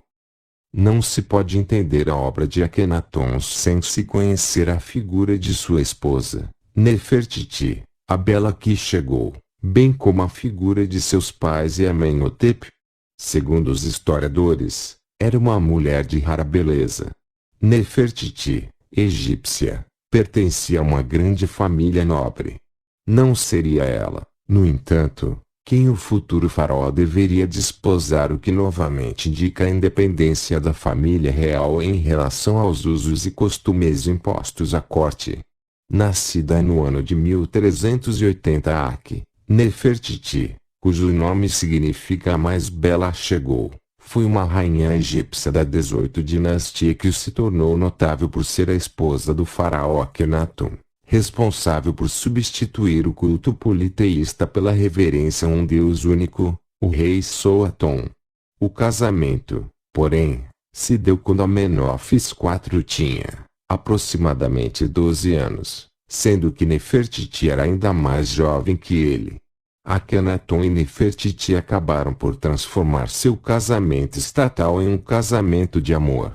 Speaker 1: Não se pode entender a obra de Akhenaton sem se conhecer a figura de sua esposa, Nefertiti, a bela que chegou, bem como a figura de seus pais e Amenhotep. Segundo os historiadores, era uma mulher de rara beleza. Nefertiti, egípcia, pertencia a uma grande família nobre. Não seria ela, no entanto, quem o futuro faraó deveria desposar, o que novamente indica a independência da família real em relação aos usos e costumes impostos à corte. Nascida no ano de 1380 Ak, Nefertiti, cujo nome significa a mais bela, chegou. Foi uma rainha egípcia da 18ª dinastia que se tornou notável por ser a esposa do faraó Akhenaton, responsável por substituir o culto politeísta pela reverência a um Deus único, o rei Soaton. O casamento, porém, se deu quando Amenófis IV tinha aproximadamente 12 anos, sendo que Nefertiti era ainda mais jovem que ele. Akhenaton e Nefertiti acabaram por transformar seu casamento estatal em um casamento de amor.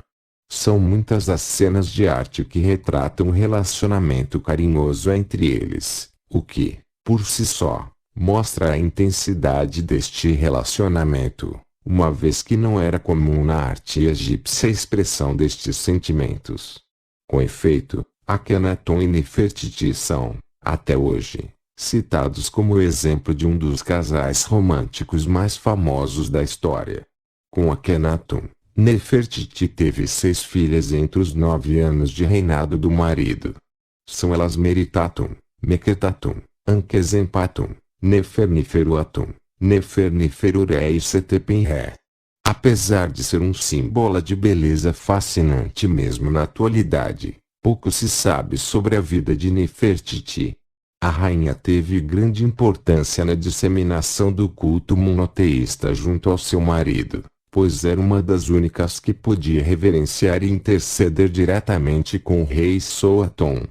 Speaker 1: São muitas as cenas de arte que retratam um relacionamento carinhoso entre eles, o que, por si só, mostra a intensidade deste relacionamento, uma vez que não era comum na arte egípcia a expressão destes sentimentos. Com efeito, Akhenaton e Nefertiti são, até hoje, citados como exemplo de um dos casais românticos mais famosos da história. Com Akhenaton, Nefertiti teve 6 filhas entre os 9 anos de reinado do marido. São elas Meritaton, Mekhetaton, Ankhesempaton, Neferniferuaton, Neferniferuré e Setepenré. Apesar de ser um símbolo de beleza fascinante mesmo na atualidade, pouco se sabe sobre a vida de Nefertiti. A rainha teve grande importância na disseminação do culto monoteísta junto ao seu marido, pois era uma das únicas que podia reverenciar e interceder diretamente com o rei Soaton.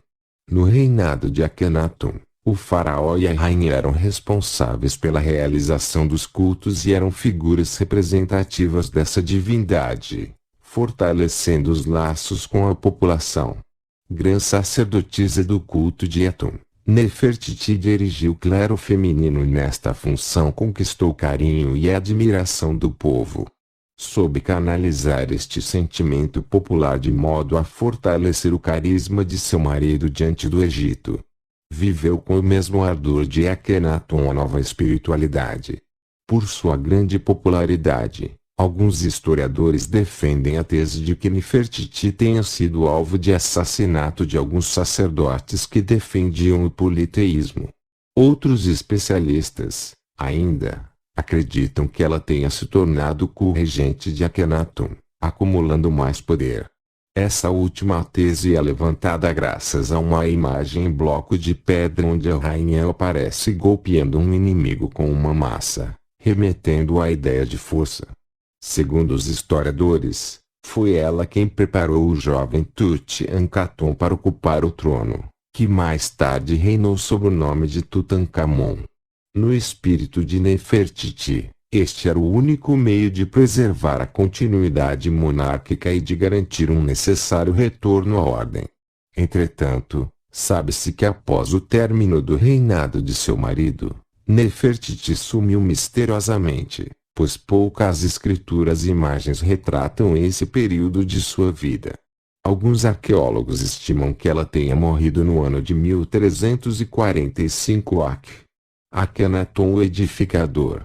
Speaker 1: No reinado de Akhenaton, o faraó e a rainha eram responsáveis pela realização dos cultos e eram figuras representativas dessa divindade, fortalecendo os laços com a população. Grã sacerdotisa do culto de Atum, Nefertiti dirigiu o clero feminino e nesta função conquistou o carinho e a admiração do povo. Soube canalizar este sentimento popular de modo a fortalecer o carisma de seu marido diante do Egito. Viveu com o mesmo ardor de Akhenaton a nova espiritualidade. Por sua grande popularidade, alguns historiadores defendem a tese de que Nefertiti tenha sido alvo de assassinato de alguns sacerdotes que defendiam o politeísmo. Outros especialistas, ainda, acreditam que ela tenha se tornado co-regente de Akhenaton, acumulando mais poder. Essa última tese é levantada graças a uma imagem em bloco de pedra onde a rainha aparece golpeando um inimigo com uma massa, remetendo à ideia de força. Segundo os historiadores, foi ela quem preparou o jovem Tutankhamun para ocupar o trono, que mais tarde reinou sob o nome de Tutankhamon. No espírito de Nefertiti, este era o único meio de preservar a continuidade monárquica e de garantir um necessário retorno à ordem. Entretanto, sabe-se que após o término do reinado de seu marido, Nefertiti sumiu misteriosamente, pois poucas escrituras e imagens retratam esse período de sua vida. Alguns arqueólogos estimam que ela tenha morrido no ano de 1345 AC. Akhenaton o edificador.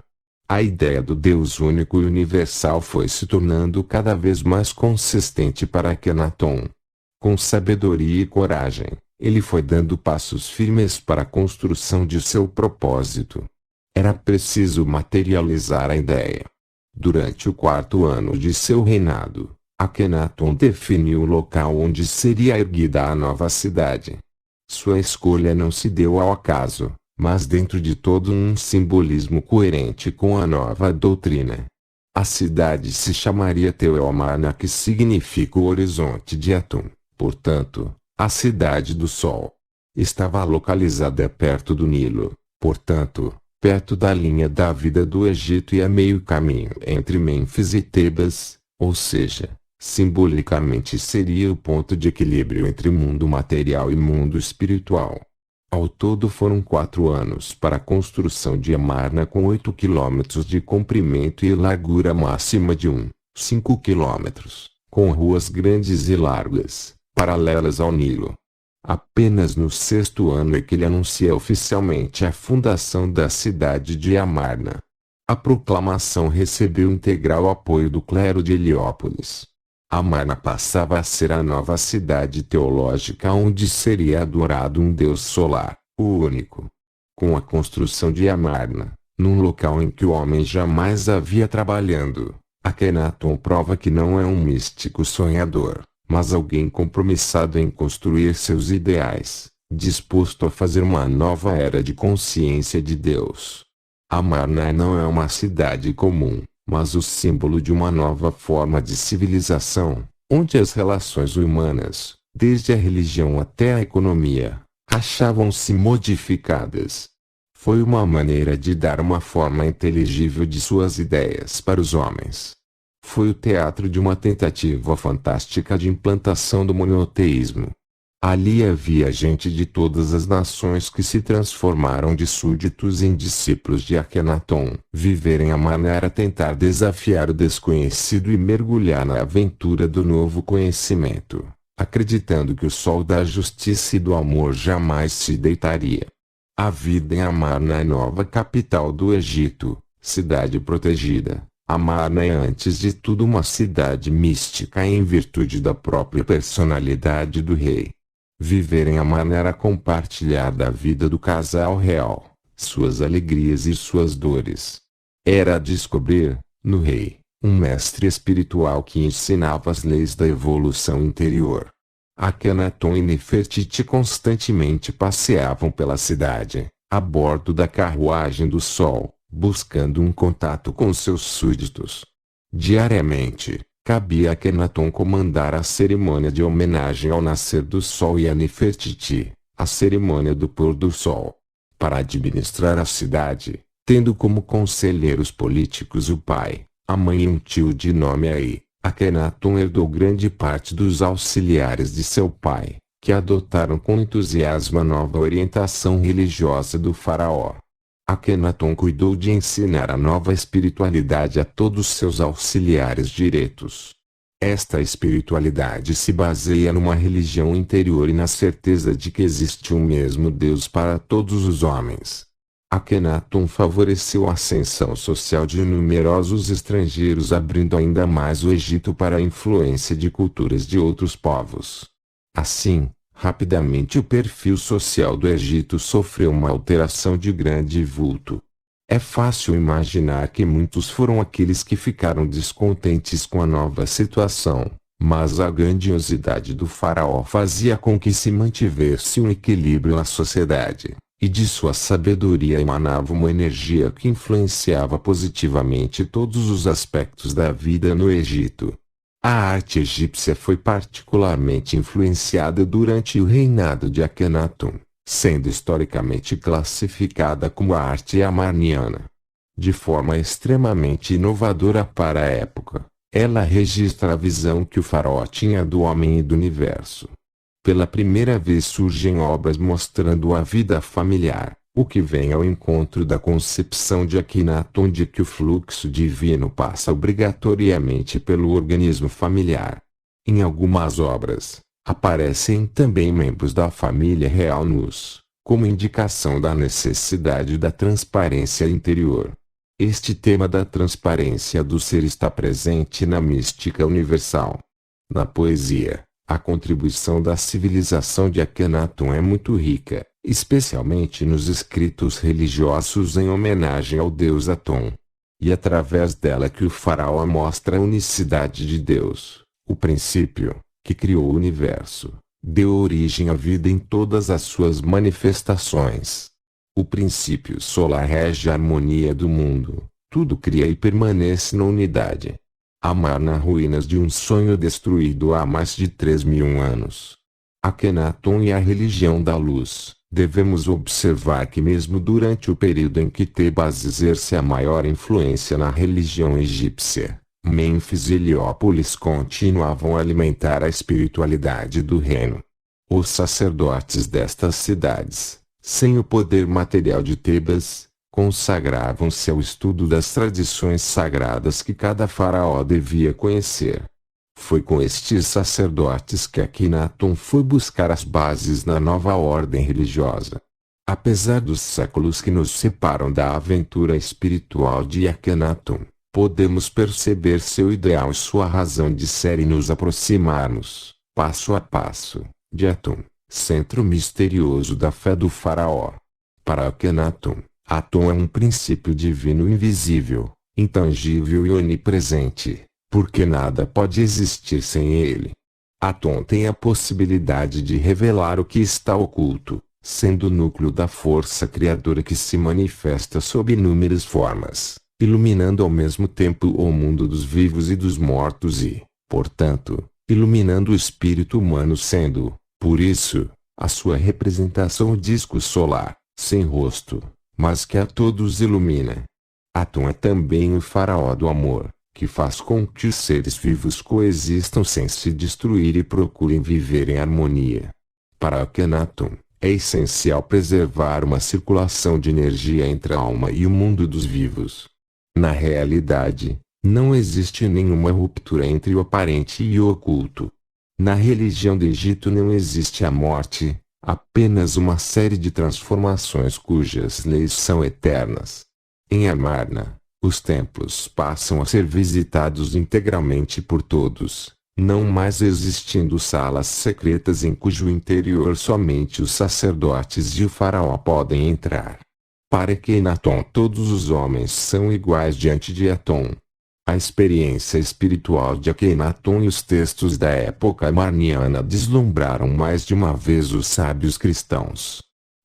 Speaker 1: A ideia do Deus único e universal foi se tornando cada vez mais consistente para Akhenaton. Com sabedoria e coragem, ele foi dando passos firmes para a construção de seu propósito. Era preciso materializar a ideia. Durante o 4º ano de seu reinado, Akhenaton definiu o local onde seria erguida a nova cidade. Sua escolha não se deu ao acaso, mas dentro de todo um simbolismo coerente com a nova doutrina. A cidade se chamaria Tel Amarna, que significa o horizonte de Atum, portanto, a cidade do sol. Estava localizada perto do Nilo, portanto, perto da linha da vida do Egito e a meio caminho entre Mênfis e Tebas, ou seja, simbolicamente seria o ponto de equilíbrio entre mundo material e mundo espiritual. Ao todo foram 4 anos para a construção de Amarna, com 8 quilômetros de comprimento e largura máxima de 5 quilômetros, com ruas grandes e largas, paralelas ao Nilo. Apenas no 6º ano é que ele anuncia oficialmente a fundação da cidade de Amarna. A proclamação recebeu integral apoio do clero de Heliópolis. Amarna passava a ser a nova cidade teológica onde seria adorado um Deus solar, o único. Com a construção de Amarna, num local em que o homem jamais havia trabalhando, Akenaton prova que não é um místico sonhador, mas alguém compromissado em construir seus ideais, disposto a fazer uma nova era de consciência de Deus. Amarna não é uma cidade comum, mas o símbolo de uma nova forma de civilização, onde as relações humanas, desde a religião até a economia, achavam-se modificadas. Foi uma maneira de dar uma forma inteligível de suas ideias para os homens. Foi o teatro de uma tentativa fantástica de implantação do monoteísmo. Ali havia gente de todas as nações que se transformaram de súditos em discípulos de Akenaton. Viver em Amarna era tentar desafiar o desconhecido e mergulhar na aventura do novo conhecimento, acreditando que o sol da justiça e do amor jamais se deitaria. A vida em Amarna é nova capital do Egito, cidade protegida. Amarna é antes de tudo uma cidade mística em virtude da própria personalidade do rei. Viver em Amarna era compartilhar da vida do casal real, suas alegrias e suas dores. Era descobrir, no rei, um mestre espiritual que ensinava as leis da evolução interior. Akenaton e Nefertiti constantemente passeavam pela cidade, a bordo da carruagem do sol, buscando um contato com seus súditos. Diariamente, cabia a Akenaton comandar a cerimônia de homenagem ao nascer do sol e a Nefertiti, a cerimônia do pôr do sol. Para administrar a cidade, tendo como conselheiros políticos o pai, a mãe e um tio de nome Ai, Akenaton herdou grande parte dos auxiliares de seu pai, que adotaram com entusiasmo a nova orientação religiosa do faraó. Akenaton cuidou de ensinar a nova espiritualidade a todos seus auxiliares diretos. Esta espiritualidade se baseia numa religião interior e na certeza de que existe um mesmo Deus para todos os homens. Akenaton favoreceu a ascensão social de numerosos estrangeiros, abrindo ainda mais o Egito para a influência de culturas de outros povos. Assim, rapidamente o perfil social do Egito sofreu uma alteração de grande vulto. É fácil imaginar que muitos foram aqueles que ficaram descontentes com a nova situação, mas a grandiosidade do faraó fazia com que se mantivesse um equilíbrio na sociedade, e de sua sabedoria emanava uma energia que influenciava positivamente todos os aspectos da vida no Egito. A arte egípcia foi particularmente influenciada durante o reinado de Akenaton, sendo historicamente classificada como a arte amarniana. De forma extremamente inovadora para a época, ela registra a visão que o faraó tinha do homem e do universo. Pela primeira vez surgem obras mostrando a vida familiar, o que vem ao encontro da concepção de Akenaton de que o fluxo divino passa obrigatoriamente pelo organismo familiar. Em algumas obras, aparecem também membros da família real nus, como indicação da necessidade da transparência interior. Este tema da transparência do ser está presente na mística universal. Na poesia, a contribuição da civilização de Akenaton é muito rica, especialmente nos escritos religiosos em homenagem ao deus Aton. E através dela que o faraó mostra a unicidade de Deus, o princípio, que criou o universo, deu origem à vida em todas as suas manifestações. O princípio solar rege a harmonia do mundo, tudo cria e permanece na unidade. Amarna, ruínas de um sonho destruído há mais de 3.000 anos. Akenaton e a religião da luz. Devemos observar que mesmo durante o período em que Tebas exerce a maior influência na religião egípcia, Mênfis e Heliópolis continuavam a alimentar a espiritualidade do reino. Os sacerdotes destas cidades, sem o poder material de Tebas, consagravam-se ao estudo das tradições sagradas que cada faraó devia conhecer. Foi com estes sacerdotes que Akhenaton foi buscar as bases da nova ordem religiosa. Apesar dos séculos que nos separam da aventura espiritual de Akhenaton, podemos perceber seu ideal e sua razão de ser e nos aproximarmos, passo a passo, de Atum, centro misterioso da fé do faraó. Para Akhenaton, Atum é um princípio divino invisível, intangível e onipresente, porque nada pode existir sem ele. Atum tem a possibilidade de revelar o que está oculto, sendo o núcleo da força criadora que se manifesta sob inúmeras formas, iluminando ao mesmo tempo o mundo dos vivos e dos mortos e, portanto, iluminando o espírito humano sendo, por isso, a sua representação o disco solar, sem rosto, mas que a todos ilumina. Atum é também o faraó do amor, que faz com que os seres vivos coexistam sem se destruir e procurem viver em harmonia. Para Akhenaton, é essencial preservar uma circulação de energia entre a alma e o mundo dos vivos. Na realidade, não existe nenhuma ruptura entre o aparente e o oculto. Na religião do Egito não existe a morte, apenas uma série de transformações cujas leis são eternas. Em Amarna, os templos passam a ser visitados integralmente por todos, não mais existindo salas secretas em cujo interior somente os sacerdotes e o faraó podem entrar. Para Akhenaton todos os homens são iguais diante de Atum. A experiência espiritual de Akhenaton e os textos da época amarniana deslumbraram mais de uma vez os sábios cristãos.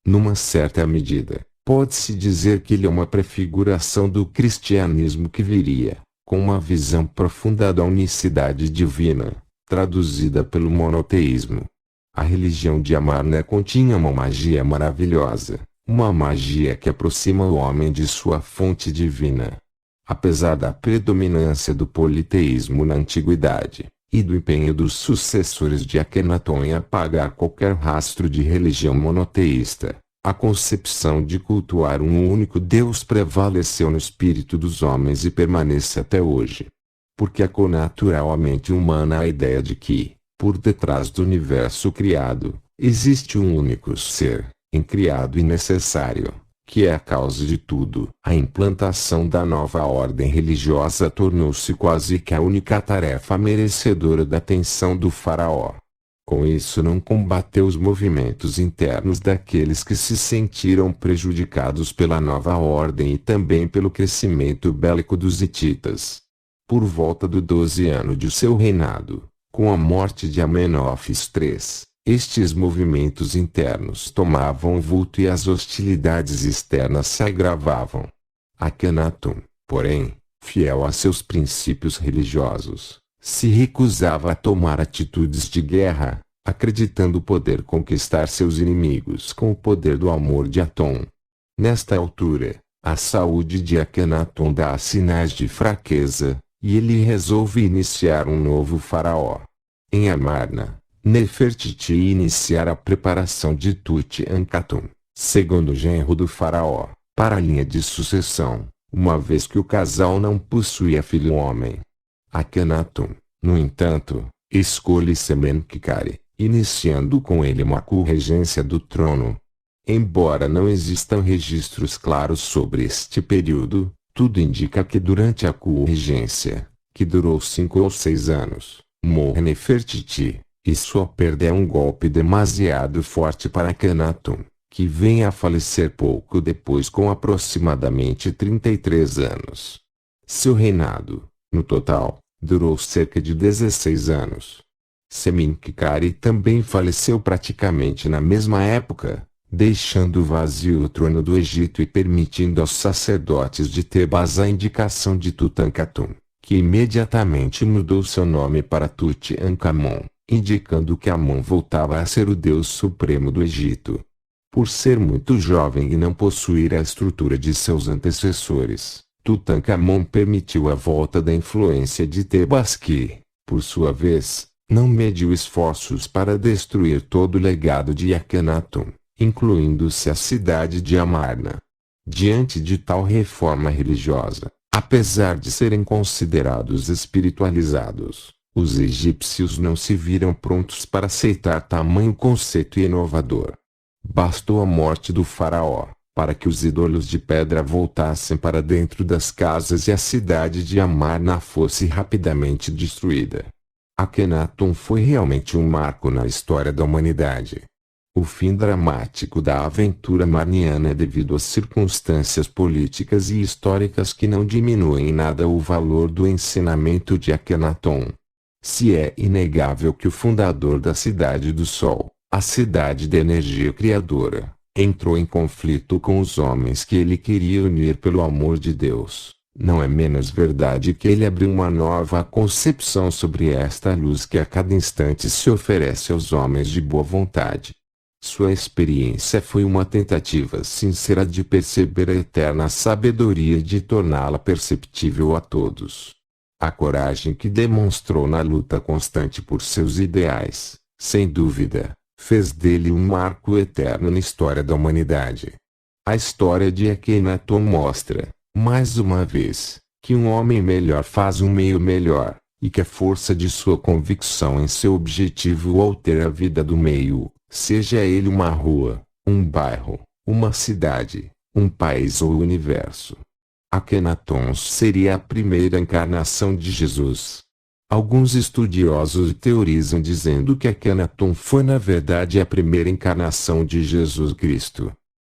Speaker 1: Numa certa medida, pode-se dizer que ele é uma prefiguração do cristianismo que viria, com uma visão profunda da unicidade divina, traduzida pelo monoteísmo. A religião de Amarna continha uma magia maravilhosa, uma magia que aproxima o homem de sua fonte divina. Apesar da predominância do politeísmo na antiguidade, e do empenho dos sucessores de Akhenaton em apagar qualquer rastro de religião monoteísta, a concepção de cultuar um único Deus prevaleceu no espírito dos homens e permanece até hoje. Porque é connaturalmente humana a ideia de que, por detrás do universo criado, existe um único ser, incriado e necessário, que é a causa de tudo. A implantação da nova ordem religiosa tornou-se quase que a única tarefa merecedora da atenção do faraó. Com isso não combateu os movimentos internos daqueles que se sentiram prejudicados pela nova ordem e também pelo crescimento bélico dos hititas. Por volta do 12º ano de seu reinado, com a morte de Amenófis III, estes movimentos internos tomavam vulto e as hostilidades externas se agravavam. Akhenaton, porém, fiel a seus princípios religiosos, se recusava a tomar atitudes de guerra, acreditando poder conquistar seus inimigos com o poder do amor de Atum. Nesta altura, a saúde de Akhenaton dá sinais de fraqueza, e ele resolve iniciar um novo faraó. Em Amarna, Nefertiti iniciar a preparação de Tutankhamun, segundo genro do faraó, para a linha de sucessão, uma vez que o casal não possuía filho homem. Akhenaton, no entanto, escolhe Sementkare, iniciando com ele uma co-regência do trono. Embora não existam registros claros sobre este período, tudo indica que durante a co-regência, que durou 5 ou 6 anos, morre Nefertiti, e sua perda é um golpe demasiado forte para Akhenaton, que vem a falecer pouco depois com aproximadamente 33 anos. Seu reinado, no total, durou cerca de 16 anos. Sementkare também faleceu praticamente na mesma época, deixando vazio o trono do Egito e permitindo aos sacerdotes de Tebas a indicação de Tutankhamun, que imediatamente mudou seu nome para Tutankhamon, indicando que Amon voltava a ser o Deus Supremo do Egito. Por ser muito jovem e não possuir a estrutura de seus antecessores, Tutankhamon permitiu a volta da influência de Tebas que, por sua vez, não mediu esforços para destruir todo o legado de Akhenaton, incluindo-se a cidade de Amarna. Diante de tal reforma religiosa, apesar de serem considerados espiritualizados, Os egípcios não se viram prontos para aceitar tamanho conceito inovador. Bastou a morte do faraó, para que os ídolos de pedra voltassem para dentro das casas e a cidade de Amarna fosse rapidamente destruída. Akhenaton foi realmente um marco na história da humanidade. O fim dramático da aventura marniana é devido às circunstâncias políticas e históricas que não diminuem em nada o valor do ensinamento de Akhenaton. Se é inegável que o fundador da Cidade do Sol, a cidade da energia criadora, entrou em conflito com os homens que ele queria unir pelo amor de Deus, não é menos verdade que ele abriu uma nova concepção sobre esta luz que a cada instante se oferece aos homens de boa vontade. Sua experiência foi uma tentativa sincera de perceber a eterna sabedoria e de torná-la perceptível a todos. A coragem que demonstrou na luta constante por seus ideais, sem dúvida, fez dele um marco eterno na história da humanidade. A história de Akhenaton mostra, mais uma vez, que um homem melhor faz um meio melhor, e que a força de sua convicção em seu objetivo altera a vida do meio, seja ele uma rua, um bairro, uma cidade, um país ou o universo. Akhenaton seria a primeira encarnação de Jesus. Alguns estudiosos teorizam dizendo que Akhenaton foi na verdade a primeira encarnação de Jesus Cristo.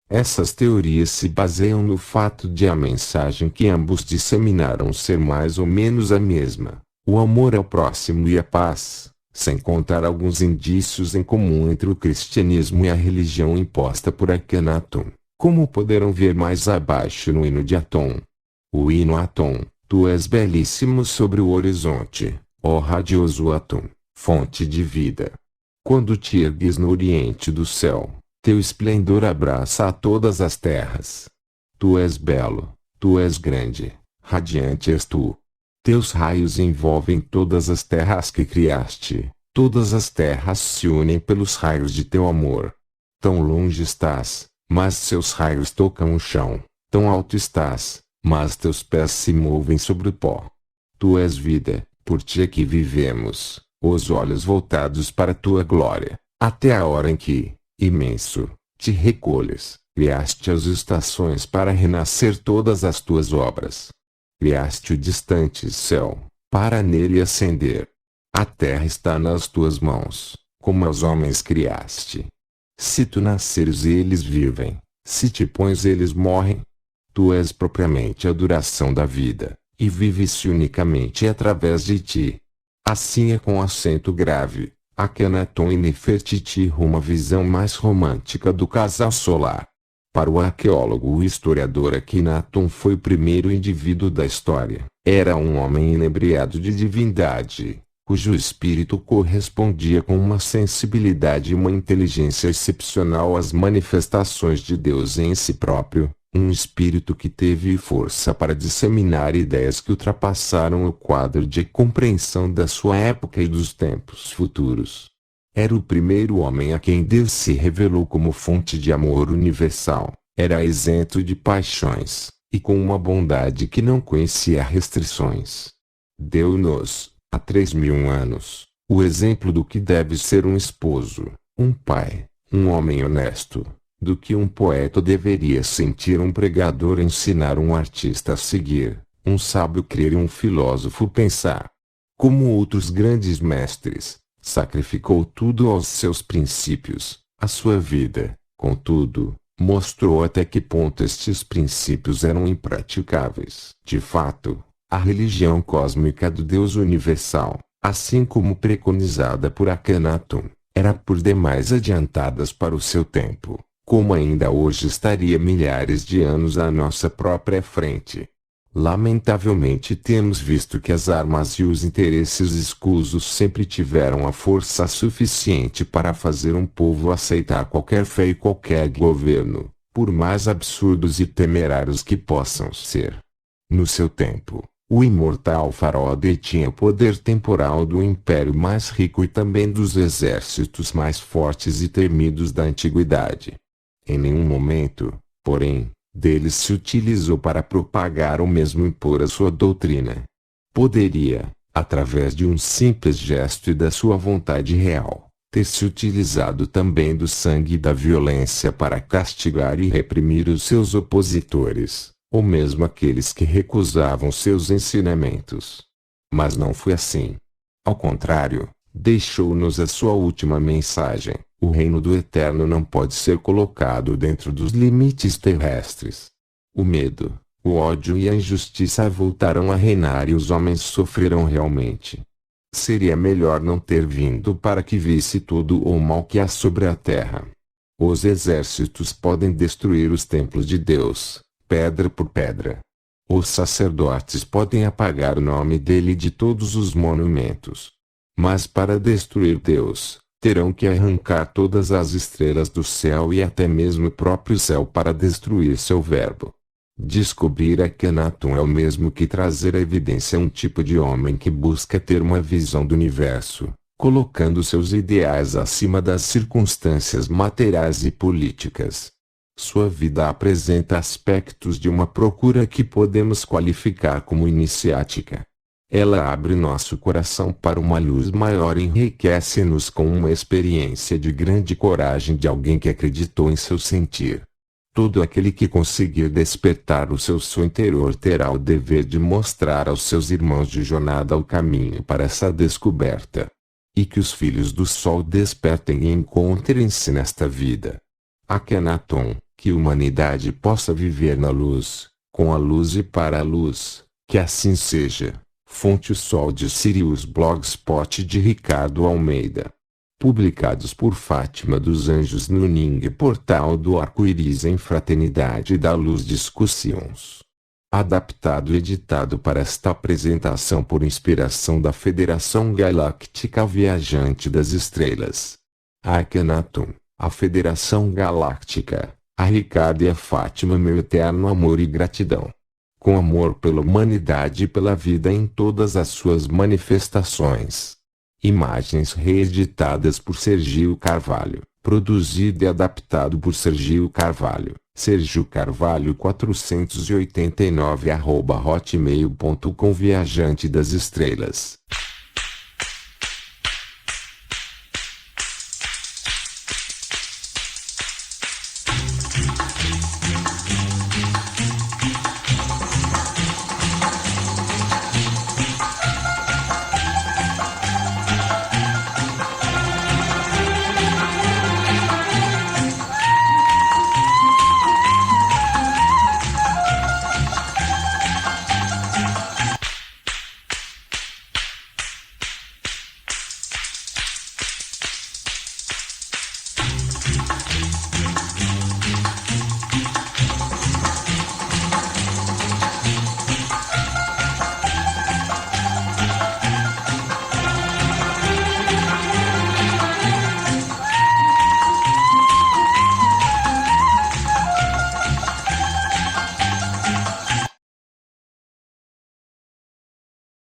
Speaker 1: Essas teorias se baseiam no fato de a mensagem que ambos disseminaram ser mais ou menos a mesma, o amor ao próximo e a paz, sem contar alguns indícios em comum entre o cristianismo e a religião imposta por Akhenaton, como poderão ver mais abaixo no hino de Aton. O hino Aton: Tu és belíssimo sobre o horizonte, ó radioso Aton, fonte de vida. Quando te ergues no oriente do céu, teu esplendor abraça a todas as terras. Tu és belo, tu és grande, radiante és tu. Teus raios envolvem todas as terras que criaste, todas as terras se unem pelos raios de teu amor. Tão longe estás, mas seus raios tocam o chão, tão alto estás, mas teus pés se movem sobre o pó. Tu és vida, por ti é que vivemos, os olhos voltados para tua glória, até a hora em que, imenso, te recolhes. Criaste as estações para renascer todas as tuas obras. Criaste o distante céu, para nele ascender. A terra está nas tuas mãos, como aos homens criaste. Se tu nasceres eles vivem, se te pões eles morrem. Tu és propriamente a duração da vida, e vive-se unicamente através de ti. Assim é com acento grave, Akhenaton e Nefertiti uma visão mais romântica do casal solar. Para o arqueólogo e historiador Akhenaton foi o primeiro indivíduo da história. Era um homem inebriado de divindade, cujo espírito correspondia com uma sensibilidade e uma inteligência excepcional às manifestações de Deus em si próprio, um espírito que teve força para disseminar ideias que ultrapassaram o quadro de compreensão da sua época e dos tempos futuros. Era o primeiro homem a quem Deus se revelou como fonte de amor universal, era isento de paixões, e com uma bondade que não conhecia restrições. Deu-nos, há 3.000 anos, o exemplo do que deve ser um esposo, um pai, um homem honesto, do que um poeta deveria sentir, um pregador ensinar, um artista a seguir, um sábio crer e um filósofo pensar. Como outros grandes mestres, sacrificou tudo aos seus princípios, a sua vida, contudo, mostrou até que ponto estes princípios eram impraticáveis. De fato, a religião cósmica do Deus universal, assim como preconizada por Akhenaton, era por demais adiantadas para o seu tempo, como ainda hoje estaria milhares de anos à nossa própria frente. Lamentavelmente temos visto que as armas e os interesses escusos sempre tiveram a força suficiente para fazer um povo aceitar qualquer fé e qualquer governo, por mais absurdos e temerários que possam ser. No seu tempo, o imortal faraó detinha o poder temporal do império mais rico e também dos exércitos mais fortes e temidos da antiguidade. Em nenhum momento, porém, dele se utilizou para propagar ou mesmo impor a sua doutrina. Poderia, através de um simples gesto e da sua vontade real, ter se utilizado também do sangue e da violência para castigar e reprimir os seus opositores, ou mesmo aqueles que recusavam seus ensinamentos. Mas não foi assim. Ao contrário, deixou-nos a sua última mensagem: o reino do Eterno não pode ser colocado dentro dos limites terrestres. O medo, o ódio e a injustiça voltarão a reinar e os homens sofrerão realmente. Seria melhor não ter vindo para que visse todo o mal que há sobre a terra. Os exércitos podem destruir os templos de Deus, pedra por pedra. Os sacerdotes podem apagar o nome dele de todos os monumentos. Mas para destruir Deus, terão que arrancar todas as estrelas do céu e até mesmo o próprio céu para destruir seu verbo. Descobrir Akhenaton é o mesmo que trazer à evidência um tipo de homem que busca ter uma visão do universo, colocando seus ideais acima das circunstâncias materiais e políticas. Sua vida apresenta aspectos de uma procura que podemos qualificar como iniciática. Ela abre nosso coração para uma luz maior e enriquece-nos com uma experiência de grande coragem de alguém que acreditou em seu sentir. Todo aquele que conseguir despertar o seu sonho interior terá o dever de mostrar aos seus irmãos de jornada o caminho para essa descoberta. E que os filhos do sol despertem e encontrem-se nesta vida. Akhenaton, que a humanidade possa viver na luz, com a luz e para a luz, que assim seja. Fonte O Sol de Sirius, Blogspot de Ricardo Almeida. Publicados por Fátima dos Anjos no Ning, Portal do Arco-Íris em Fraternidade da Luz Discussões. Adaptado e editado para esta apresentação por inspiração da Federação Galáctica Viajante das Estrelas. Akhenaton, a Federação Galáctica, a Ricardo e a Fátima, meu eterno amor e gratidão. Com amor pela humanidade e pela vida em todas as suas manifestações. Imagens reeditadas por Sergio Carvalho. Produzido e adaptado por Sergio Carvalho. Sergio Carvalho 489 @hotmail.com. Viajante das Estrelas.